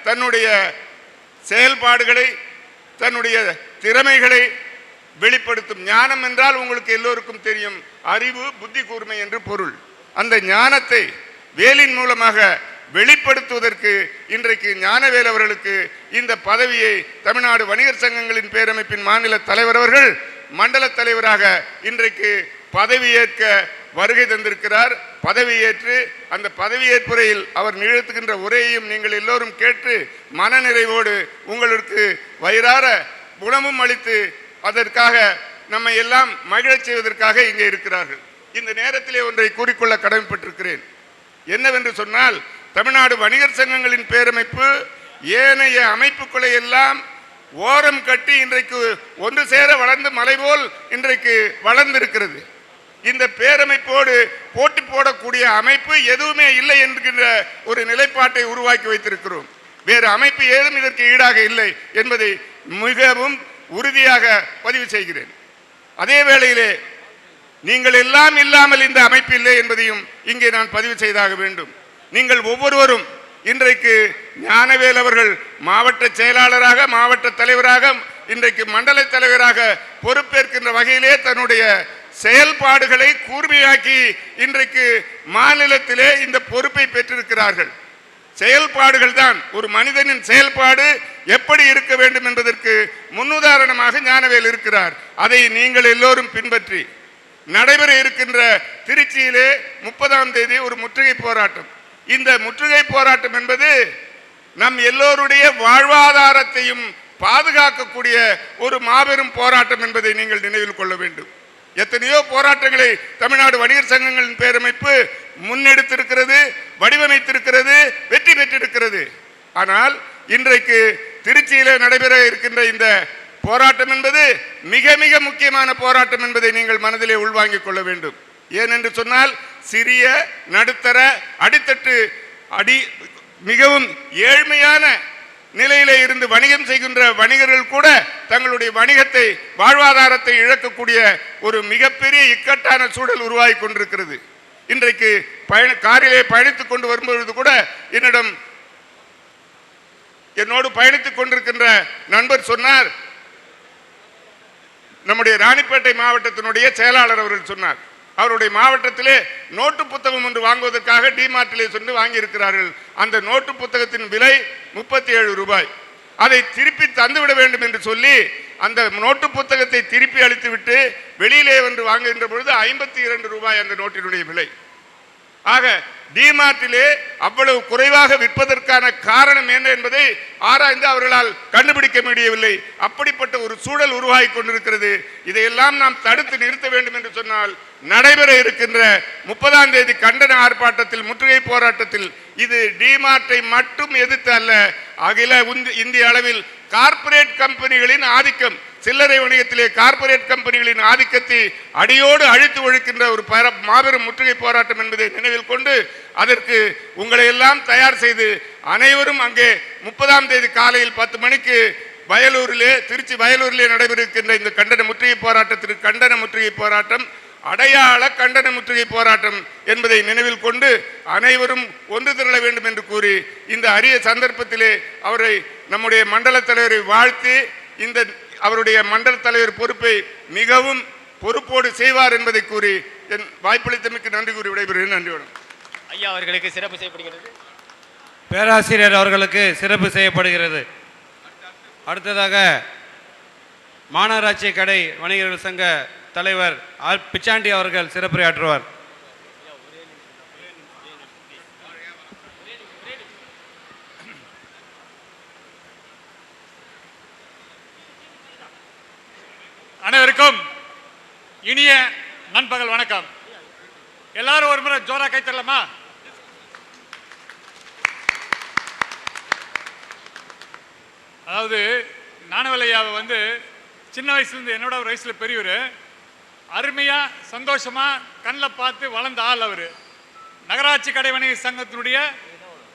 தன்னுடைய செயல்பாடுகளை, தன்னுடைய திறமைகளை வெளிப்படுத்தும். ஞானம் என்றால் உங்களுக்கு எல்லோருக்கும் தெரியும், அறிவு, புத்தி கூர்மை என்று பொருள். அந்த ஞானத்தை வேலின் மூலமாக வெளிப்படுத்துவதற்கு இன்றைக்கு ஞானவேல் அவர்களுக்கு இந்த பதவியை தமிழ்நாடு வணிகர் சங்கங்களின் பேரமைப்பின் மாநில தலைவர் அவர்கள் மண்டல தலைவராக இன்றைக்கு பதவியேற்க வருகை தந்திருக்கிறார். பதவியேற்று அந்த பதவியேற்புரையில் அவர் நிகழ்த்துகின்ற உரையையும் நீங்கள் எல்லோரும் கேட்டு மனநிறைவோடு உங்களுக்கு வயிறார குணமும் அளித்து அதற்காக நம்மை எல்லாம் மகிழச் செய்வதற்காக இங்கே இருக்கிறார்கள். இந்த நேரத்திலே ஒன்றை கூறிக்கொள்ள கடமைப்பட்டிருக்கிறேன். என்னவென்று சொன்னால், தமிழ்நாடு வணிகர் சங்கங்களின் பேரமைப்பு ஏனைய அமைப்புகளை எல்லாம் ஓரம் கட்டி இன்றைக்கு ஒன்று சேர வளர்ந்து மலை போல் இன்றைக்கு வளர்ந்திருக்கிறது. இந்த பேரமைப்போடு போட்டி போடக்கூடிய அமைப்பு எதுவுமே இல்லை என்கின்ற ஒரு நிலைப்பாட்டை உருவாக்கி வைத்திருக்கிறோம். வேறு அமைப்பு ஏதும் இதற்கு ஈடாக இல்லை என்பதை மிகவும் உறுதியாக பதிவு செய்கிறேன். அதே வேளையிலே நீங்கள் எல்லாம் இல்லாமல் இந்த அமைப்பு இல்லை என்பதையும் இங்கே நான் பதிவு செய்தாக வேண்டும். நீங்கள் ஒவ்வொருவரும் இன்றைக்கு ஞானவேல் அவர்கள் மாவட்ட செயலாளராக, மாவட்ட தலைவராக, இன்றைக்கு மண்டல தலைவராக பொறுப்பேற்கின்ற வகையிலே தன்னுடைய செயல்பாடுகளை கூர்மையாக்கி இன்றைக்கு மாநிலத்திலே இந்த பொறுப்பை பெற்றிருக்கிறார்கள். செயல்பாடுகள் தான் ஒரு மனிதனின் செயல்பாடு எப்படி இருக்க வேண்டும் என்பதற்கு முன்னுதாரணமாக ஞானவேல் இருக்கிறார். அதை நீங்கள் எல்லோரும் பின்பற்றி நடைபெற இருக்கின்ற திருச்சியிலே 30ஆம் தேதி ஒரு முற்றுகை போராட்டம். இந்த முற்றுகை போராட்டம் என்பது நம் எல்லோருடைய வாழ்வாதாரத்தையும் பாதுகாக்கக்கூடிய ஒரு மாபெரும் போராட்டம் என்பதை நீங்கள் நினைவில் கொள்ள வேண்டும். எத்தனையோ போராட்டங்களை தமிழ்நாடு வணிகர் சங்கங்களின் பேரமைப்பு முன்னெடுத்திருக்கிறது, வடிவமைத்திருக்கிறது, வெற்றி பெற்றிருக்கிறது. ஆனால் இன்றைக்கு திருச்சியிலே நடைபெற இருக்கின்ற இந்த போராட்டம் என்பது மிக மிக முக்கியமான போராட்டம் என்பதை நீங்கள் மனதிலே உள்வாங்கிக் கொள்ள வேண்டும். ஏனென்று சொன்னால், சிறிய, நடுத்தர, அடித்தட்டு, மிகவும் ஏழ்மையான நிலையிலே இருந்து வணிகம் செய்கின்ற வணிகர்கள் கூட தங்களுடைய வணிகத்தை, வாழ்வாதாரத்தை இழக்கக்கூடிய ஒரு மிகப்பெரிய இக்கட்டான சூழல் உருவாகி கொண்டிருக்கிறது. இன்றைக்கு காரிலே பயணித்துக் கொண்டு வரும்பொழுது கூட என்னோடு பயணித்துக் கொண்டிருக்கின்ற நண்பர் சொன்னார், நம்முடைய ராணிப்பேட்டை மாவட்டத்தினுடைய செயலாளர் அவர்கள் சொன்னார், அவருடைய மாவட்டத்திலே நோட்டு புத்தகம் ஒன்று வாங்குவதற்காக டிமார்ட்டிலே சென்று வாங்கியிருக்கிறார்கள். அந்த நோட்டு புத்தகத்தின் விலை 37 ரூபாய். அதை திருப்பி தந்துவிட வேண்டும் என்று சொல்லி அந்த நோட்டு புத்தகத்தை திருப்பி அளித்துவிட்டு வெளியிலே வந்து வாங்குகின்ற பொழுது 52 ரூபாய் அந்த நோட்டினுடைய விலை. ஆக டிமார்ட்டிலே அவ்வளவு குறைவாக விற்பதற்கான காரணம் என்ன என்பதை ஆராய்ந்து அவர்களால் கண்டுபிடிக்க முடியவில்லை. அப்படிப்பட்ட ஒரு சூழல் உருவாகி கொண்டிருக்கிறது. இதையெல்லாம் நாம் தடுத்து நிறுத்த வேண்டும் என்று சொன்னால், நடைபெற இருக்கின்ற 30ஆம் தேதி கண்டன ஆர்ப்பாட்டத்தில், முற்றுகை போராட்டத்தில் இது டிமார்ட்டை மட்டும் எதிர்த்து அல்ல, அகில இந்திய அளவில் கார்ப்பரேட் கம்பெனிகளின் ஆதிக்கம், சில்லறை வணிகத்திலே கார்ப்பரேட் கம்பெனிகளின் ஆதிக்கத்தை அடியோடு அழித்து ஒழிக்கின்ற ஒரு மாபெரும் முற்றுகை போராட்டம் என்பதை நினைவில் கொண்டு அதற்கு உங்களை எல்லாம் தயார் செய்து அனைவரும் அங்கே 30ஆம் தேதி காலையில் 10 மணிக்கு திருச்சி வயலூரிலே நடைபெறுகின்ற இந்த கண்டன முற்றுகை போராட்டத்திற்கு கண்டன முற்றுகை போராட்டம் அடையாள கண்டன முற்றுகை போராட்டம் என்பதை நினைவில் கொண்டு அனைவரும் ஒன்று திரள வேண்டும் என்று கூறி இந்த அரிய சந்தர்ப்பத்திலே அவரை, நம்முடைய மண்டல தலைவரை வாழ்த்தி இந்த அவருடைய மண்டல தலைவர் பொறுப்பை மிகவும் பொறுப்போடு செய்வார் என்பதை கூறி என் வாய்ப்பளித்தமைக்கு நன்றி கூறி விடைபெறுகிறேன். நன்றி வணக்கம். ஐயா அவர்களுக்கு சிறப்பு செய்யப்படுகிறது. பேராசிரியர் அவர்களுக்கு சிறப்பு செய்யப்படுகிறது. அடுத்ததாக மாநகராட்சி கடை வணிகர்கள் சங்க தலைவர் ஆர் பிச்சாண்டி அவர்கள் சிறப்புரையாற்றுவார். அனைவருக்கும் இனிய நண்பகல் வணக்கம். எல்லாரும் ஒரு முறை ஜோரா கை தரலாமா? அதாவது ஞானவேலையாவை வந்து சின்ன வயசுலேருந்து என்னோட ஒரு வயசில் பெரியவர், அருமையாக சந்தோஷமாக கண்ணில் பார்த்து வளர்ந்த ஆள் அவர். நகராட்சி கடை வணிக சங்கத்தினுடைய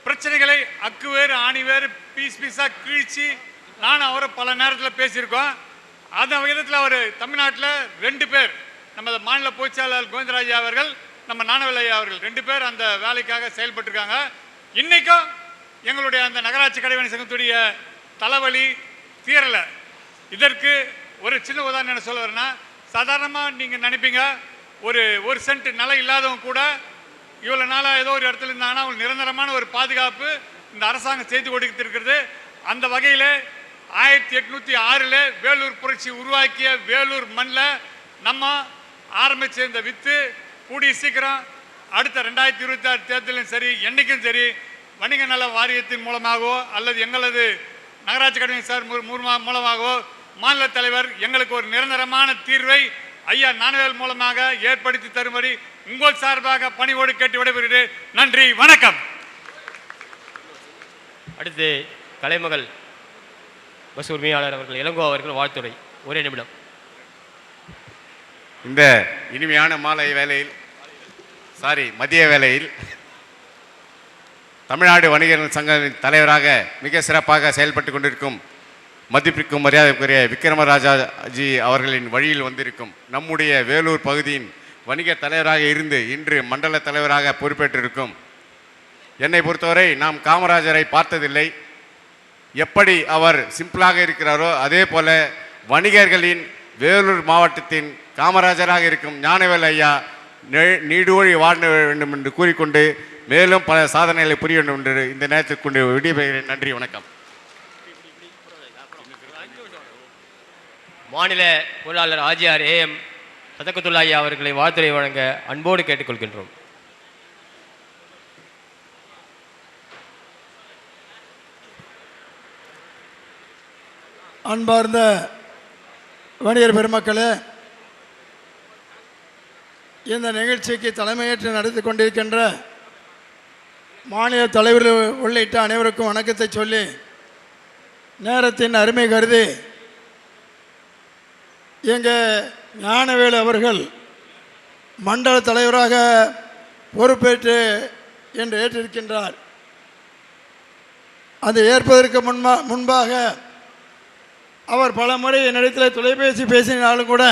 பிரச்சனைகளை அக்கு வேறு ஆணி வேறு பீஸாக கிழிச்சு நான் அவரை பல நேரத்தில் பேசியிருக்கோம். அந்த விதத்தில் அவர் தமிழ்நாட்டில் 2 பேர், நம்ம மாநில பொதுச்செயலாளர் கோவிந்தராஜ் அவர்கள், நம்ம ஞானவேலையா அவர்கள் 2 பேர் அந்த வேலைக்காக செயல்பட்டுருக்காங்க. இன்றைக்கும் எங்களுடைய அந்த நகராட்சி கடை வணிக சங்கத்துடைய தலைவலி தீரலை. இதற்கு ஒரு சின்ன உதாரணம் என்ன சொல்ல வரேன்னா, சாதாரணமாக நீங்கள் நினைப்பீங்க ஒரு சென்ட் நிலம் இல்லாதவங்க கூட இவ்வளோ நாளாக ஏதோ ஒரு இடத்துல இருந்தாங்கன்னா ஒரு நிரந்தரமான ஒரு பாதுகாப்பு இந்த அரசாங்கம் செய்து கொடுத்திருக்கிறது. அந்த வகையில் 1806 வேலூர் புரட்சி உருவாக்கிய வேலூர் மண்ணில் நம்ம ஆரம்பித்த இந்த வித்து கூடிய சீக்கிரம் அடுத்த 2026 தேர்தலும் சரி, என்றைக்கும் சரி, வணிக நல வாரியத்தின் மூலமாகவோ அல்லது எங்களது நகராட்சி கடமை சார் மூலமாகவோ மாநில தலைவர் எங்களுக்கு ஒரு நிரந்தரமான தீர்வை ஐயா ஞானவேல் மூலமாக ஏற்படுத்தி தரும்படி உங்கள் சார்பாக பணிவோடு கேட்டு விடைபெறுகிறேன். நன்றி, வணக்கம். அடுத்து கலைமகள் பஸ் உரிமையாளர் அவர்கள் இளங்கோ அவர்கள் வாழ்த்துறை. ஒரே நிமிடம். இந்த இனிமையான மாலை வேளையில் மதிய வேளையில் தமிழ்நாடு வணிகர்கள் சங்கத்தின் தலைவராக மிக சிறப்பாக செயல்பட்டு கொண்டிருக்கும் மதிப்பிற்கும் மரியாதைக்குரிய விக்ரமராஜாஜி அவர்களின் வழியில் வந்திருக்கும் நம்முடைய வேலூர் பகுதியின் வணிக தலைவராக இருந்து இன்று மண்டல தலைவராக பொறுப்பேற்றிருக்கும் என்னை பொறுத்தவரை நாம் காமராஜரை பார்த்ததில்லை. எப்படி அவர் சிம்பிளாக இருக்கிறாரோ அதே போல வணிகர்களின் வேலூர் மாவட்டத்தின் காமராஜராக இருக்கும் ஞானவேல் ஐயா நீடூழி வாழ வேண்டும் என்று கூறிக்கொண்டு மேலும் பல சாதனைகளை புரிய வேண்டும் என்று இந்த நேரத்தில் கொண்டு விடைபெறுகிறேன். நன்றி, வணக்கம். மாநில பொருளாளர் ஆஜிஆர் AM சதகத்துல்லா ஐயா அவர்களை வாழ்த்துறை வழங்க அன்போடு கேட்டுக்கொள்கின்றோம். அன்பார்ந்த வணிகர் பெருமக்களே, இந்த நிகழ்ச்சிக்கு தலைமையேற்று நடத்தி கொண்டிருக்கின்ற மாநில தலைவர்கள் உள்ளிட்ட அனைவருக்கும் வணக்கத்தை சொல்லி, நேரத்தின் அருமை கருதி எங்கள் ஞானவேலு அவர்கள் மண்டல தலைவராக பொறுப்பேற்று என்று ஏற்றிருக்கின்றார். அது ஏற்பதற்கு முன்பாக அவர் பல முறை என்னிடத்தில் தொலைபேசி பேசினாலும் கூட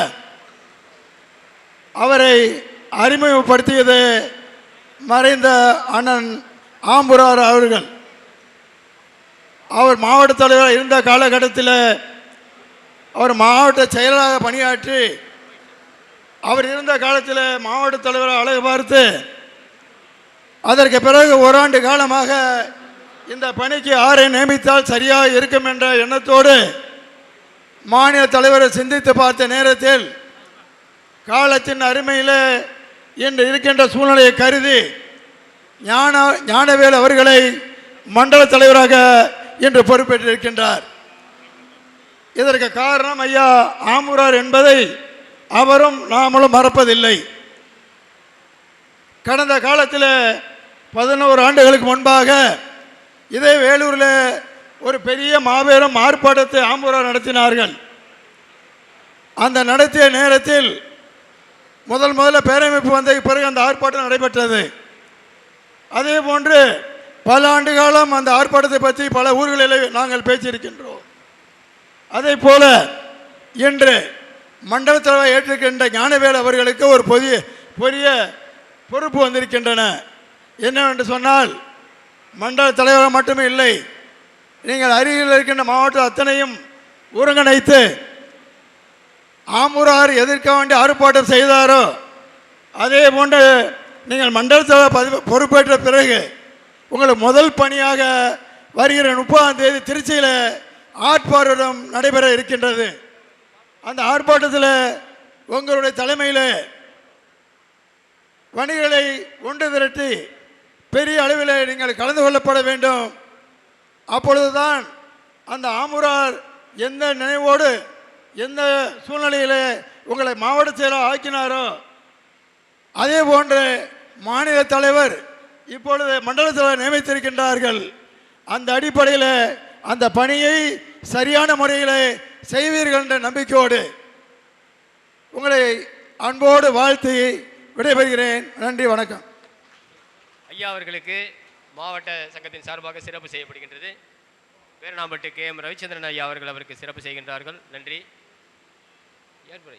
அவரை அறிமுகப்படுத்தியது மறைந்த அண்ணன் ஆம்பூரார் அவர்கள். அவர் மாவட்ட தலைவராக இருந்த காலகட்டத்தில் அவர் மாவட்ட செயலராக பணியாற்றி அவர் இருந்த காலத்தில் மாவட்ட தலைவராக அழகு பார்த்து அதற்கு பிறகு ஓராண்டு காலமாக இந்த பணிக்கு யாரை நியமித்தால் சரியாக இருக்கும் என்ற எண்ணத்தோடு மாநில தலைவரை சிந்தித்து பார்த்த நேரத்தில் காலத்தின் அருமையில் இன்று இருக்கின்ற சூழ்நிலையை கருதி ஞானவேல் அவர்களை மண்டல தலைவராக இன்று பொறுப்பேற்றிருக்கின்றார். இதற்கு காரணம் ஐயா ஆம்பூரார் என்பதை அவரும் நாமளும் மறப்பதில்லை. கடந்த காலத்தில் 11 ஆண்டுகளுக்கு முன்பாக இதே வேலூரில் ஒரு பெரிய மாபெரும் ஆர்ப்பாட்டத்தை ஆம்பூரார் நடத்தினார்கள். அந்த நடத்திய நேரத்தில் முதல்ல பேரமைப்பு வந்த பிறகு அந்த ஆர்ப்பாட்டம் நடைபெற்றது. அதே போன்று பல ஆண்டு காலம் அந்த ஆர்ப்பாட்டத்தை பற்றி பல ஊர்களில் நாங்கள் பேசியிருக்கின்றோம். அதே போல இன்று மண்டல தலைவர் ஏற்றிருக்கின்ற ஞானவேல் அவர்களுக்கு ஒரு பெரிய பொறுப்பு வந்திருக்கின்றன. என்னவென்று சொன்னால், மண்டல தலைவர் மட்டுமே இல்லை, நீங்கள் அருகில் இருக்கின்ற மாவட்டம் அத்தனையும் ஒருங்கிணைத்து ஆமூரார் எதிர்க்க வேண்டிய ஆர்ப்பாட்டம் செய்தாரோ அதே போன்று நீங்கள் மண்டலத்தில் பொறுப்பேற்ற பிறகு உங்களுக்கு முதல் பணியாக வருகிற 30ஆம் தேதி திருச்சியில் ஆர்ப்பாட்டம் நடைபெற இருக்கின்றது. அந்த ஆர்ப்பாட்டத்தில் உங்களுடைய தலைமையில் வணிகர்களை ஒன்று திரட்டி பெரிய அளவில் நீங்கள் கலந்து கொள்ளப்பட வேண்டும். அப்பொழுதுதான் அந்த ஆமூரார் எந்த நினைவோடு எந்த சூழ்நிலையில் உங்களை மாவட்ட செயலாளர் ஆக்கினாரோ அதே போன்று மாநில தலைவர் இப்பொழுது மண்டல தலைவர் நியமித்திருக்கின்றார்கள். அந்த அடிப்படையில் அந்த பணியை சரியான முறையில் செய்வீர்கள் என்ற நம்பிக்கையோடு உங்களை அன்போடு வாழ்த்தி விடைபெறுகிறேன். நன்றி, வணக்கம். ஐயா அவர்களுக்கு மாவட்ட சங்கத்தின் சார்பாக சிறப்பு செய்யப்படுகின்றது. வேரணாம்பட்டு KM ரவிச்சந்திரன் ஐயா அவர்கள் அவருக்கு சிறப்பு செய்கின்றார்கள். நன்றி. ஏற்புரை